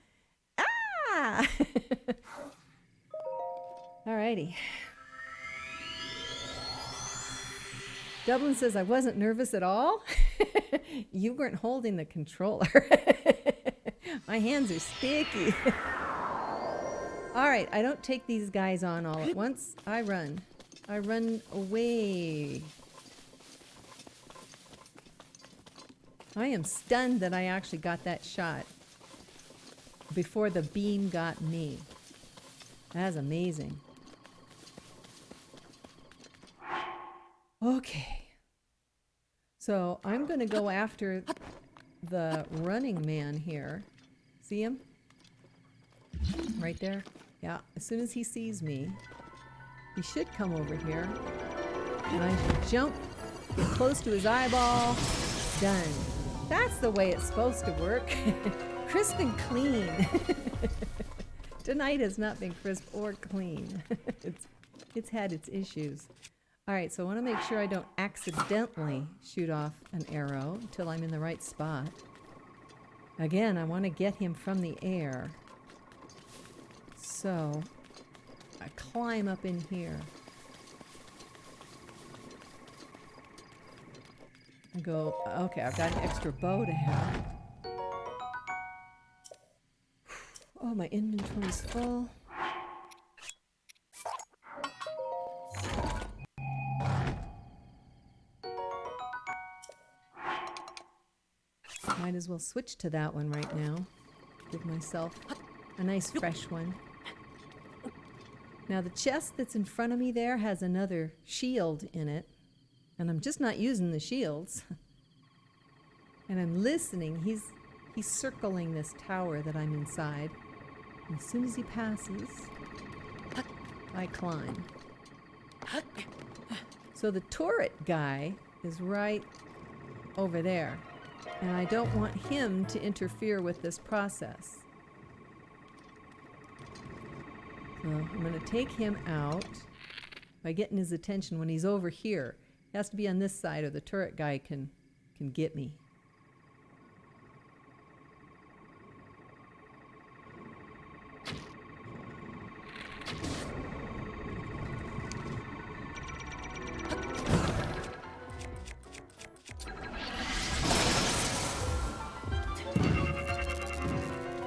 Speaker 1: Ah! Alrighty. Dublin says, I wasn't nervous at all. You weren't holding the controller. My hands are sticky. All right, I don't take these guys on all at once. I run. I run away. I am stunned that I actually got that shot before the beam got me. That's amazing. Okay. So I'm going to go after the running man here. See him? Right there? Yeah. As soon as he sees me, he should come over here. And I should jump, get close to his eyeball. Done. That's the way it's supposed to work. Crisp and clean. Tonight has not been crisp or clean. It's had its issues. All right, so I want to make sure I don't accidentally shoot off an arrow until I'm in the right spot. Again, I want to get him from the air. So I climb up in here. I go, okay, I've got an extra bow to have. Oh, my inventory's full. Might as well switch to that one right now. Give myself a nice fresh one. Now the chest that's in front of me there has another shield in it. And I'm just not using the shields. And I'm listening. He's circling this tower that I'm inside. And as soon as he passes, I climb. So the turret guy is right over there. And I don't want him to interfere with this process. So I'm going to take him out by getting his attention when he's over here. He has to be on this side or the turret guy can get me.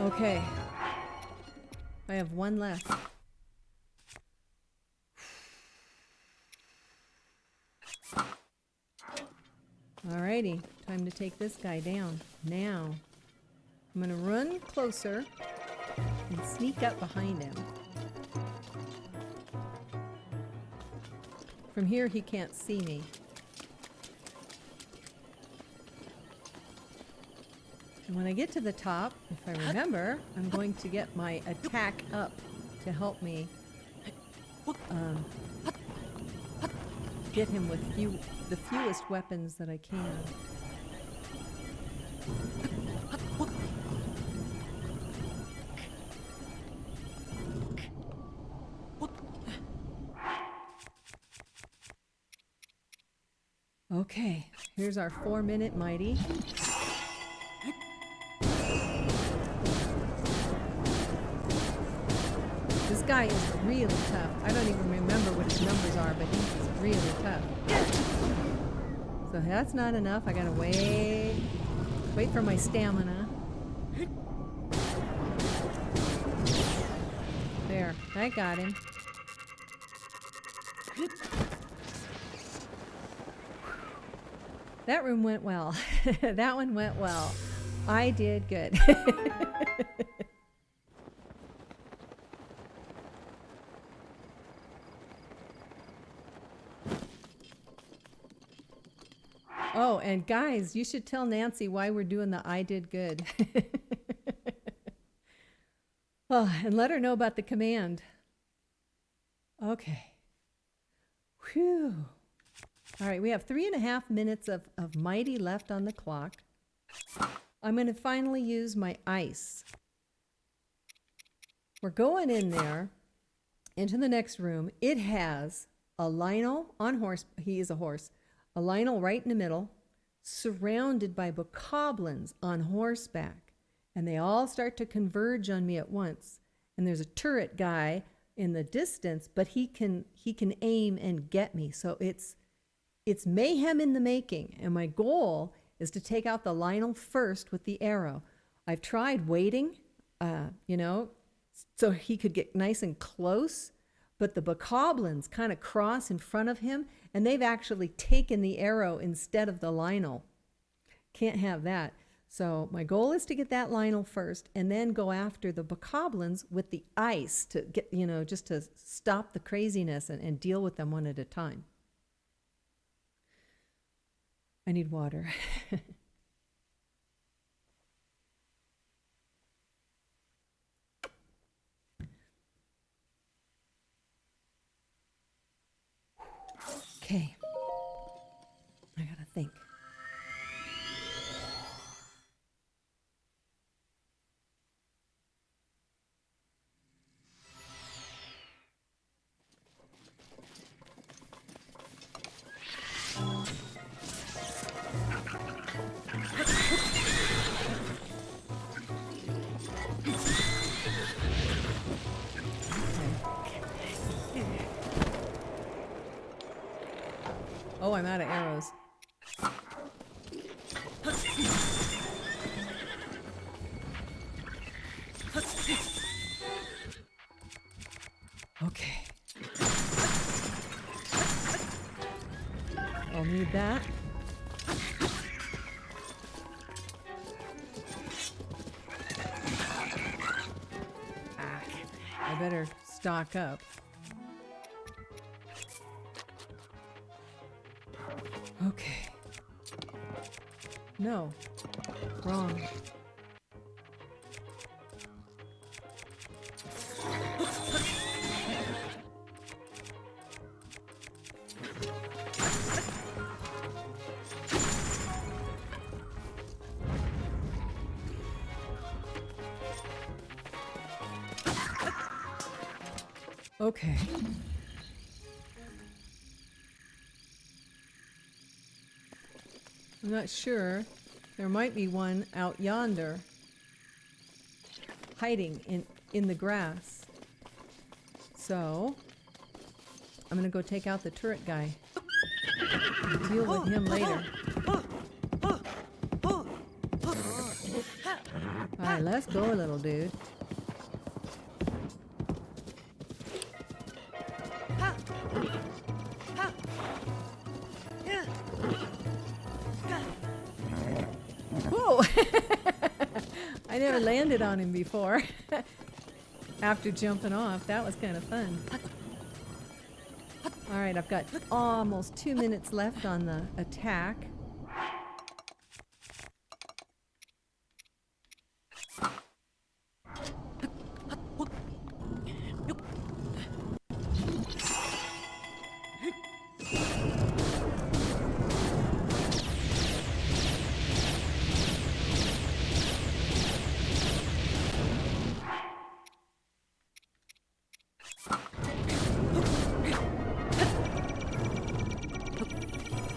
Speaker 1: Okay. I have one left. Alrighty, time to take this guy down. Now, I'm gonna run closer and sneak up behind him. From here, he can't see me. And when I get to the top, if I remember, I'm going to get my attack up to help me get him with the fewest weapons that I can. Okay, here's our 4-minute mighty. This guy is really tough. I don't even remember what his numbers are, but he's really tough. So that's not enough. I gotta wait for my stamina. There, I got him. That room went well. That one went well. I did good. Oh, and guys, you should tell Nancy why we're doing the I did good. Oh, and let her know about the command. Okay. Whew. All right, we have 3.5 minutes of mighty left on the clock. I'm going to finally use my ice. We're going in there into the next room. It has a Lionel on horse. He is a horse. A Lionel right in the middle, surrounded by bokoblins on horseback. And they all start to converge on me at once. And there's a turret guy in the distance, but he can aim and get me. So it's mayhem in the making. And my goal is to take out the Lionel first with the arrow. I've tried waiting, so he could get nice and close. But the bokoblins kind of cross in front of him, and they've actually taken the arrow instead of the Lionel. Can't have that. So my goal is to get that Lionel first and then go after the bokoblins with the ice to get, just to stop the craziness and deal with them one at a time. I need water. Okay. I gotta think. Oh, I'm out of arrows. Okay. I'll need that. I better stock up. Okay. No. Wrong. Okay. I'm not sure. There might be one out yonder, hiding in the grass. So, I'm gonna go take out the turret guy. And deal with him later. Alright, let's go, little dude. Whoa! I never landed on him before. After jumping off, that was kind of fun. Alright, I've got almost 2 minutes left on the attack.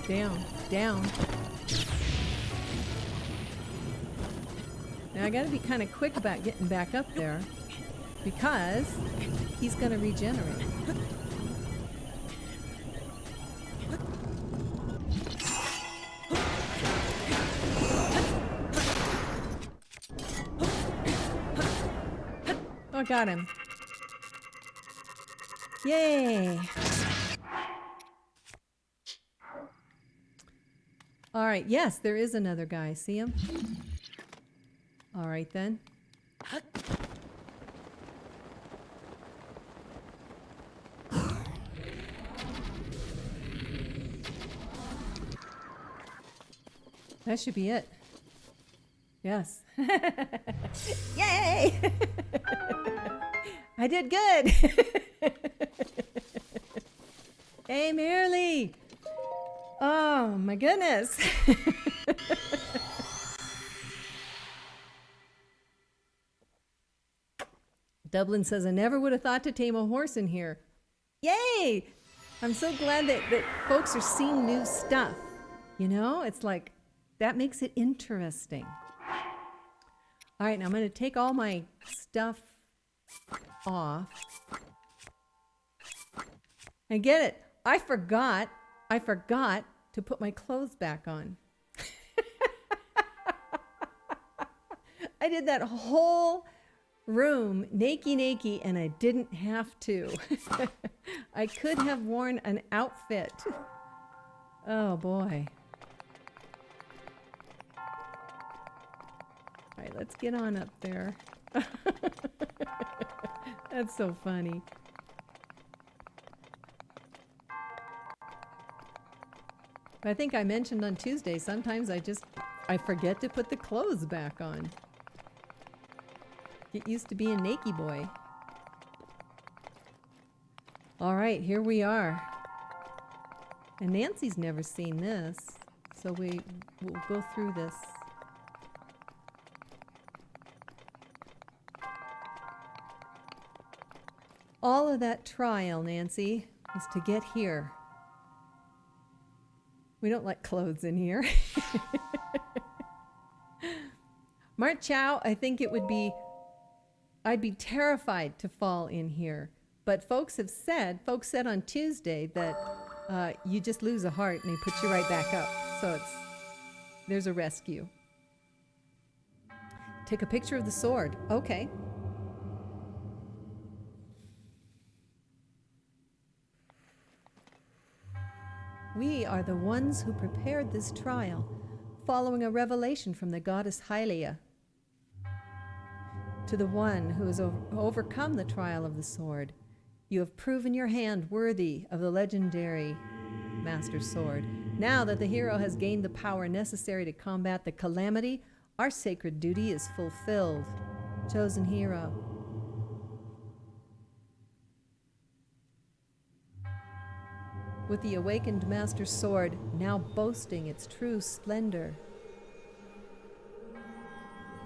Speaker 1: Down, down. Now I gotta be kind of quick about getting back up there because he's gonna regenerate. Oh, I got him. Yay! All right, yes, there is another guy. See him? All right, then. That should be it. Yes. Yay! I did good. Hey, Merrily. Oh, my goodness. Dublin says, I never would have thought to tame a horse in here. Yay! I'm so glad that folks are seeing new stuff. You know, it's like, that makes it interesting. All right, now I'm going to take all my stuff off. And get it, I forgot to put my clothes back on. I did that whole room naked, and I didn't have to. I could have worn an outfit. Oh boy. All right, let's get on up there. That's so funny. I think I mentioned on Tuesday, sometimes I forget to put the clothes back on. Get used to being naked boy. All right, here we are. And Nancy's never seen this, so we'll go through this. All of that trial, Nancy, is to get here. We don't like clothes in here. Mart Chow, I think I'd be terrified to fall in here. But folks said on Tuesday that you just lose a heart and they put you right back up. So there's a rescue. Take a picture of the sword. Okay. We are the ones who prepared this trial, following a revelation from the goddess Hylia. To the one who has overcome the trial of the sword, you have proven your hand worthy of the legendary Master Sword. Now that the hero has gained the power necessary to combat the calamity, our sacred duty is fulfilled. Chosen hero. With the awakened Master Sword now boasting its true splendor,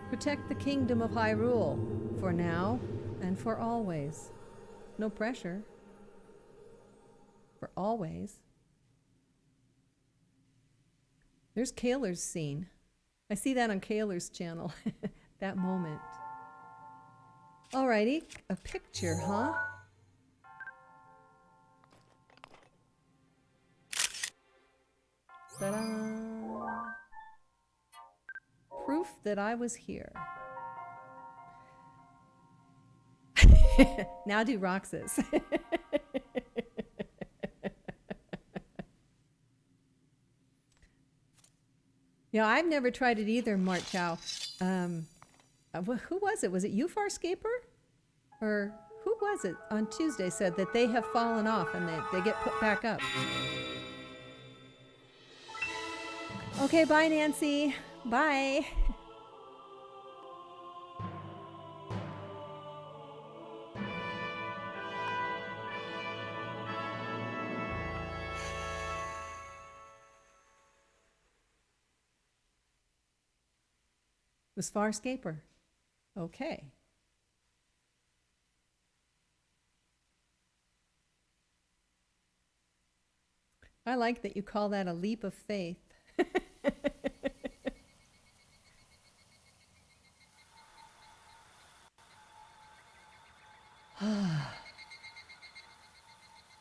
Speaker 1: protect the kingdom of Hyrule, for now and for always. No pressure. For always. There's Kaler's scene. I see that on Kaler's channel. That moment. Alrighty, a picture, huh? Ta-da! Proof that I was here. Now do Roxas. Yeah, I've never tried it either, Mart Chow. Who was it? Was it you, Farscaper? Or who was it on Tuesday said that they have fallen off and they get put back up? Okay, bye, Nancy. Bye. Was Farscaper. Okay. I like that you call that a leap of faith.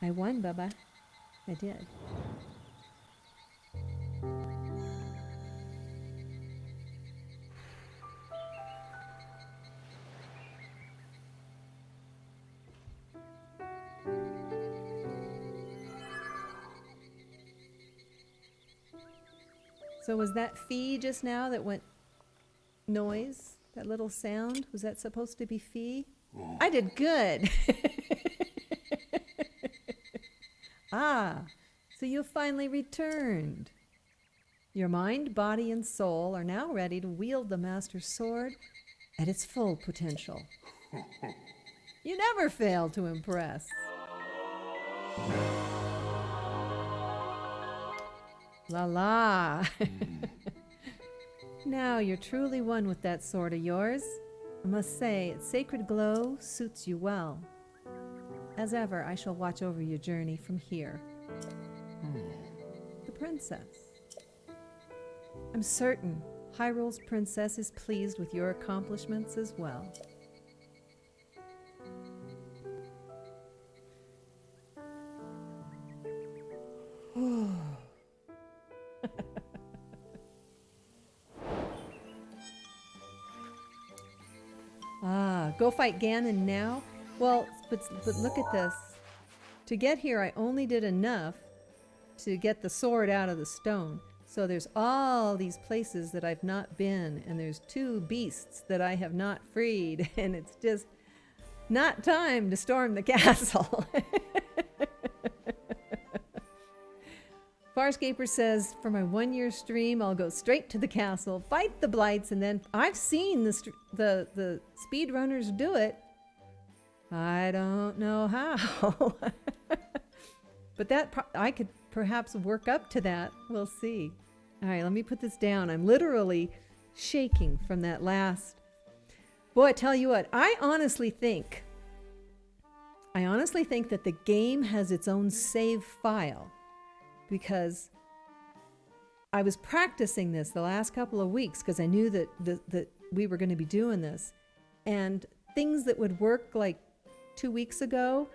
Speaker 1: I won, Bubba. I did. So was that Fee just now that went noise? That little sound? Was that supposed to be Fee? I did good. Ah, so you finally returned. Your mind, body, and soul are now ready to wield the Master Sword at its full potential. You never fail to impress. La la. Now you're truly one with that sword of yours. I must say, its sacred glow suits you well. As ever, I shall watch over your journey from here. The princess. I'm certain Hyrule's princess is pleased with your accomplishments as well. Ah, go fight Ganon now? Well, but look at this. To get here, I only did enough to get the sword out of the stone. So there's all these places that I've not been, and there's 2 beasts that I have not freed, and it's just not time to storm the castle. Farscaper says, for my 1-year stream, I'll go straight to the castle, fight the blights, and then I've seen the speedrunners do it. I don't know how. But I could perhaps work up to that. We'll see. All right, let me put this down. I'm literally shaking from that last. Boy, I tell you what, I honestly think that the game has its own save file, because I was practicing this the last couple of weeks because I knew that we were going to be doing this. And things that would work like 2 weeks ago,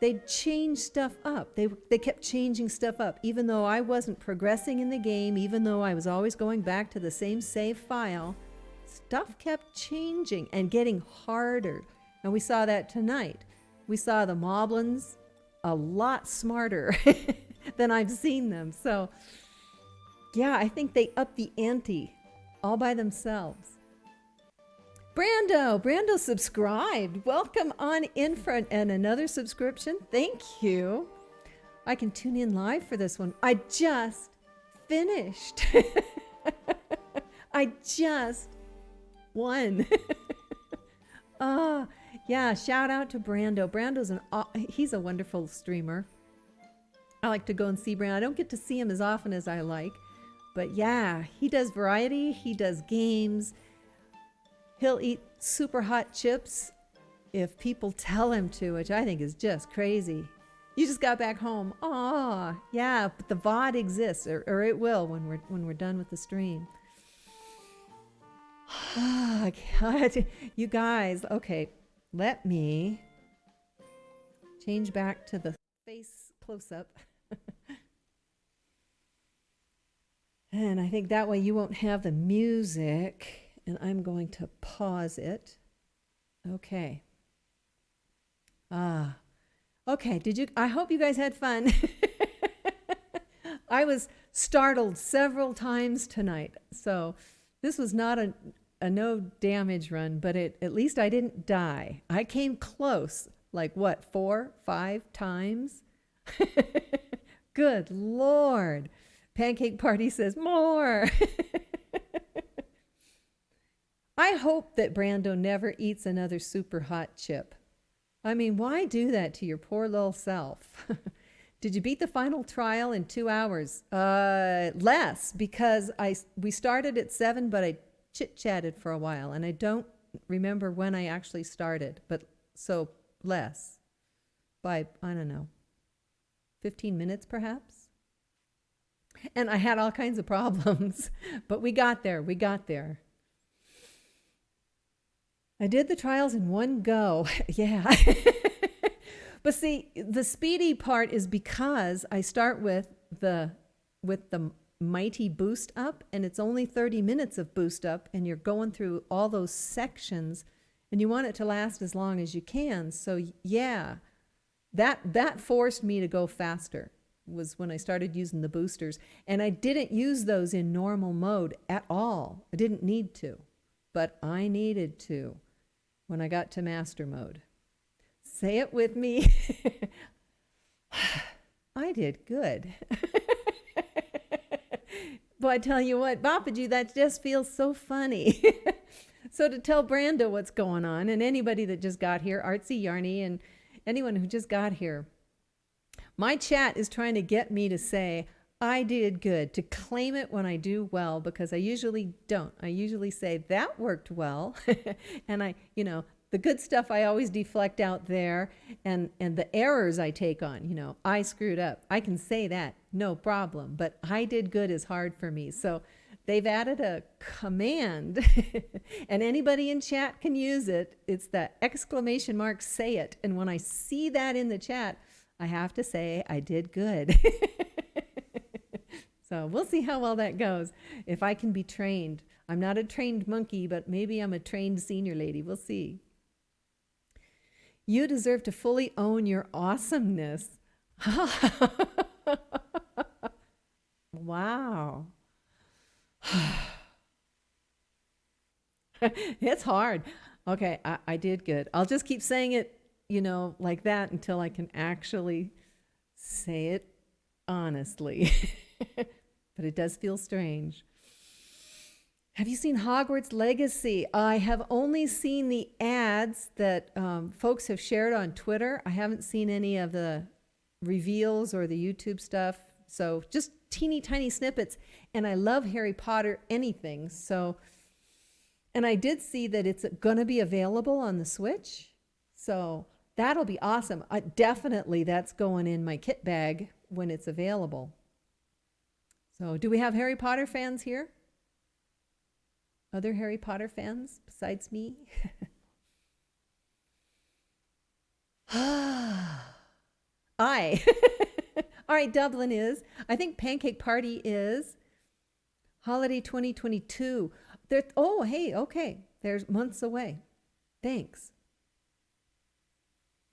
Speaker 1: they'd change stuff up. They kept changing stuff up. Even though I wasn't progressing in the game, even though I was always going back to the same save file, stuff kept changing and getting harder. And we saw that tonight. We saw the moblins a lot smarter than I've seen them. So, yeah, I think they upped the ante all by themselves. Brando subscribed. Welcome on in for another subscription. Thank you. I can tune in live for this one. I just finished. I just won. Yeah, shout out to Brando. He's a wonderful streamer. I like to go and see Brando. I don't get to see him as often as I like, but yeah, he does variety. He does games. He'll eat super hot chips if people tell him to, which I think is just crazy. You just got back home. Oh, yeah, but the VOD exists, or it will when we're done with the stream. Oh, God. You guys, okay, let me change back to the face close-up. And I think that way you won't have the music. And I'm going to pause it. Okay. Okay, I hope you guys had fun. I was startled several times tonight. So this was not a no damage run, but at least I didn't die. I came close, like what, 4, 5 times? Good Lord. Pancake Party says more. I hope that Brando never eats another super hot chip. I mean, why do that to your poor little self? Did you beat the final trial in 2 hours? Less, because we started at 7, but I chit-chatted for a while, and I don't remember when I actually started, but so less. By, I don't know, 15 minutes perhaps? And I had all kinds of problems, but we got there. I did the trials in one go. Yeah. But see, the speedy part is because I start with the mighty boost up, and it's only 30 minutes of boost up, and you're going through all those sections, and you want it to last as long as you can. So yeah, that forced me to go faster, was when I started using the boosters. And I didn't use those in normal mode at all. I didn't need to, but I needed to when I got to master mode. Say it with me. I did good. But I tell you what, Bapaji, that just feels so funny. So to tell Brando what's going on, and anybody that just got here, Artsy Yarny, and anyone who just got here, my chat is trying to get me to say, I did good, to claim it when I do well, because I usually don't. I usually say, that worked well. And the good stuff I always deflect out there, and the errors I take on, I screwed up. I can say that, no problem. But I did good is hard for me. So they've added a command, and anybody in chat can use it. It's the ! Say it. And when I see that in the chat, I have to say I did good. So we'll see how well that goes. If I can be trained. I'm not a trained monkey, but maybe I'm a trained senior lady. We'll see. You deserve to fully own your awesomeness. Wow. It's hard. Okay, I did good. I'll just keep saying it, like that until I can actually say it honestly. But it does feel strange. Have you seen Hogwarts Legacy? I have only seen the ads that folks have shared on Twitter. I haven't seen any of the reveals or the YouTube stuff. So just teeny tiny snippets. And I love Harry Potter anything. So, and I did see that it's going to be available on the Switch. So that'll be awesome. Definitely that's going in my kit bag when it's available. So do we have Harry Potter fans here? Other Harry Potter fans besides me? I. All right, Dublin is. I think Pancake Party is. Holiday 2022. Oh, hey, okay. There's months away. Thanks.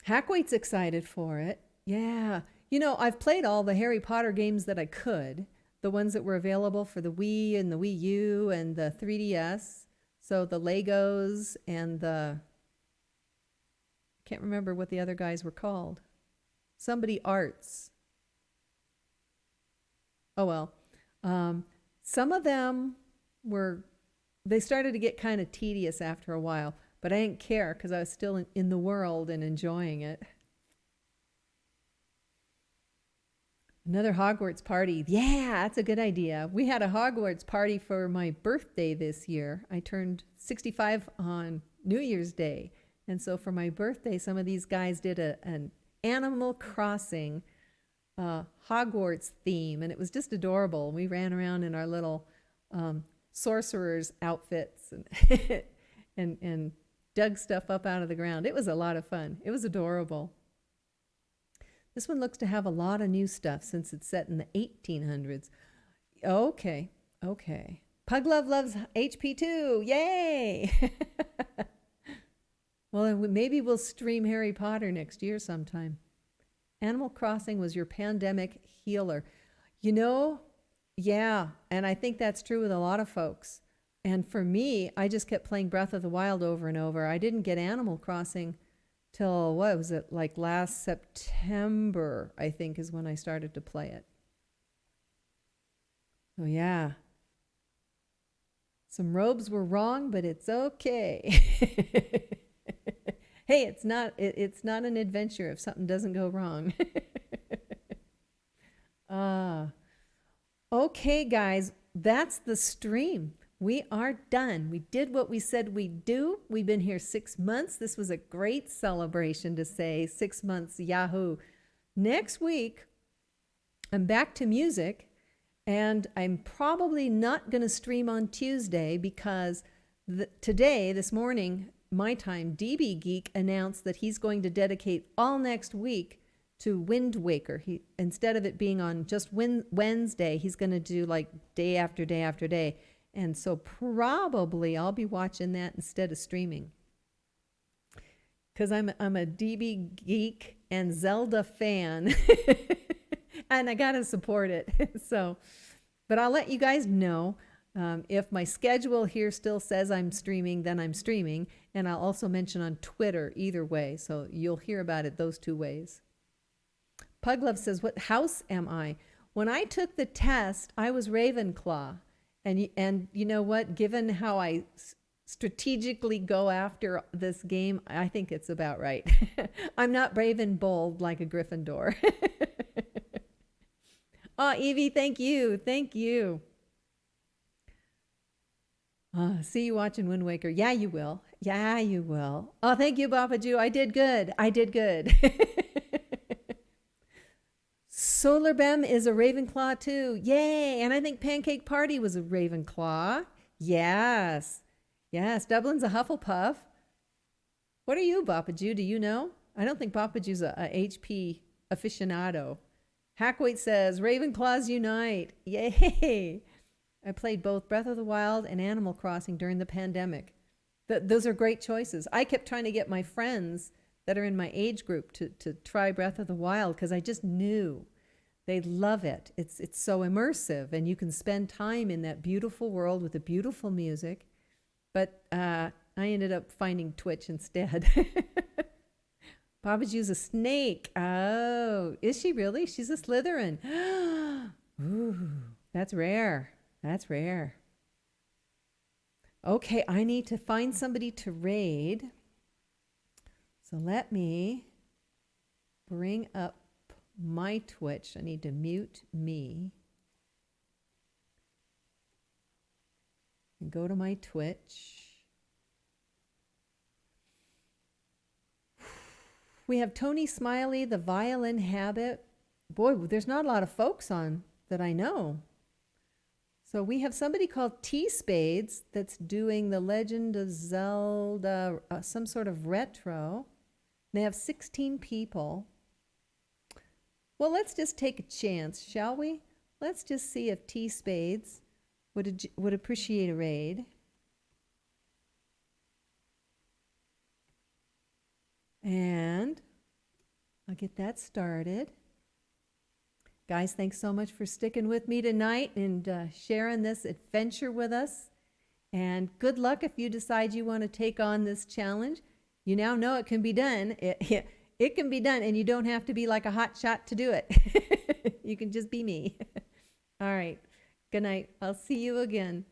Speaker 1: Hackweight's excited for it. Yeah. I've played all the Harry Potter games that I could. The ones that were available for the Wii and the Wii U and the 3DS. So the Legos and I can't remember what the other guys were called. Somebody Arts. Oh, well. Some of them they started to get kind of tedious after a while, but I didn't care because I was still in the world and enjoying it. Another Hogwarts party. Yeah, that's a good idea. We had a Hogwarts party for my birthday this year. I turned 65 on New Year's Day. And so for my birthday, some of these guys did an Animal Crossing Hogwarts theme. And it was just adorable. We ran around in our little sorcerer's outfits and dug stuff up out of the ground. It was a lot of fun. It was adorable. This one looks to have a lot of new stuff since it's set in the 1800s. Okay. Puglove loves HP too. Yay! Well, maybe we'll stream Harry Potter next year sometime. Animal Crossing was your pandemic healer. Yeah, and I think that's true with a lot of folks. And for me, I just kept playing Breath of the Wild over and over. I didn't get Animal Crossing till, what was it, like last September, I think, is when I started to play it. Oh, yeah. Some robes were wrong, but it's okay. Hey, it's not an adventure if something doesn't go wrong. Okay, guys, that's the stream. We are done. We did what we said we'd do. We've been here 6 months. This was a great celebration to say 6 months, yahoo. Next week, I'm back to music, and I'm probably not going to stream on Tuesday because this morning, my time, DB Geek announced that he's going to dedicate all next week to Wind Waker. Instead of it being on just Wednesday, he's going to do like day after day after day. And so probably I'll be watching that instead of streaming. Because I'm a DB Geek and Zelda fan. And I got to support it. But I'll let you guys know. If my schedule here still says I'm streaming, then I'm streaming. And I'll also mention on Twitter either way. So you'll hear about it those two ways. Puglove says, what house am I? When I took the test, I was Ravenclaw. And you know what? Given how I strategically go after this game, I think it's about right. I'm not brave and bold like a Gryffindor. Oh, Evie, thank you. Thank you. See you watching Wind Waker. Yeah, you will. Yeah, you will. Oh, thank you, Bapaju. I did good. Solar Bem is a Ravenclaw too. Yay! And I think Pancake Party was a Ravenclaw. Yes. Dublin's a Hufflepuff. What are you, Bapaju? Do you know? I don't think Bapaju's a HP aficionado. Hackweight says, Ravenclaws unite. Yay! I played both Breath of the Wild and Animal Crossing during the pandemic. Those are great choices. I kept trying to get my friends that are in my age group to try Breath of the Wild because I just knew They love it. It's so immersive, and you can spend time in that beautiful world with the beautiful music. But I ended up finding Twitch instead. Papa's a snake. Oh, is she really? She's a Slytherin. Ooh, that's rare. That's rare. Okay, I need to find somebody to raid. So let me bring up my Twitch. I need to mute me. And go to my Twitch. We have Tony Smiley, the Violin Habit. Boy, there's not a lot of folks on that I know. So we have somebody called T Spades that's doing the Legend of Zelda, some sort of retro. They have 16 people. Well, let's just take a chance, shall we? Let's just see if T Spades would appreciate a raid. And I'll get that started. Guys, thanks so much for sticking with me tonight and sharing this adventure with us. And good luck if you decide you want to take on this challenge. You now know it can be done. It can be done, and you don't have to be like a hot shot to do it. You can just be me. All right. Good night. I'll see you again.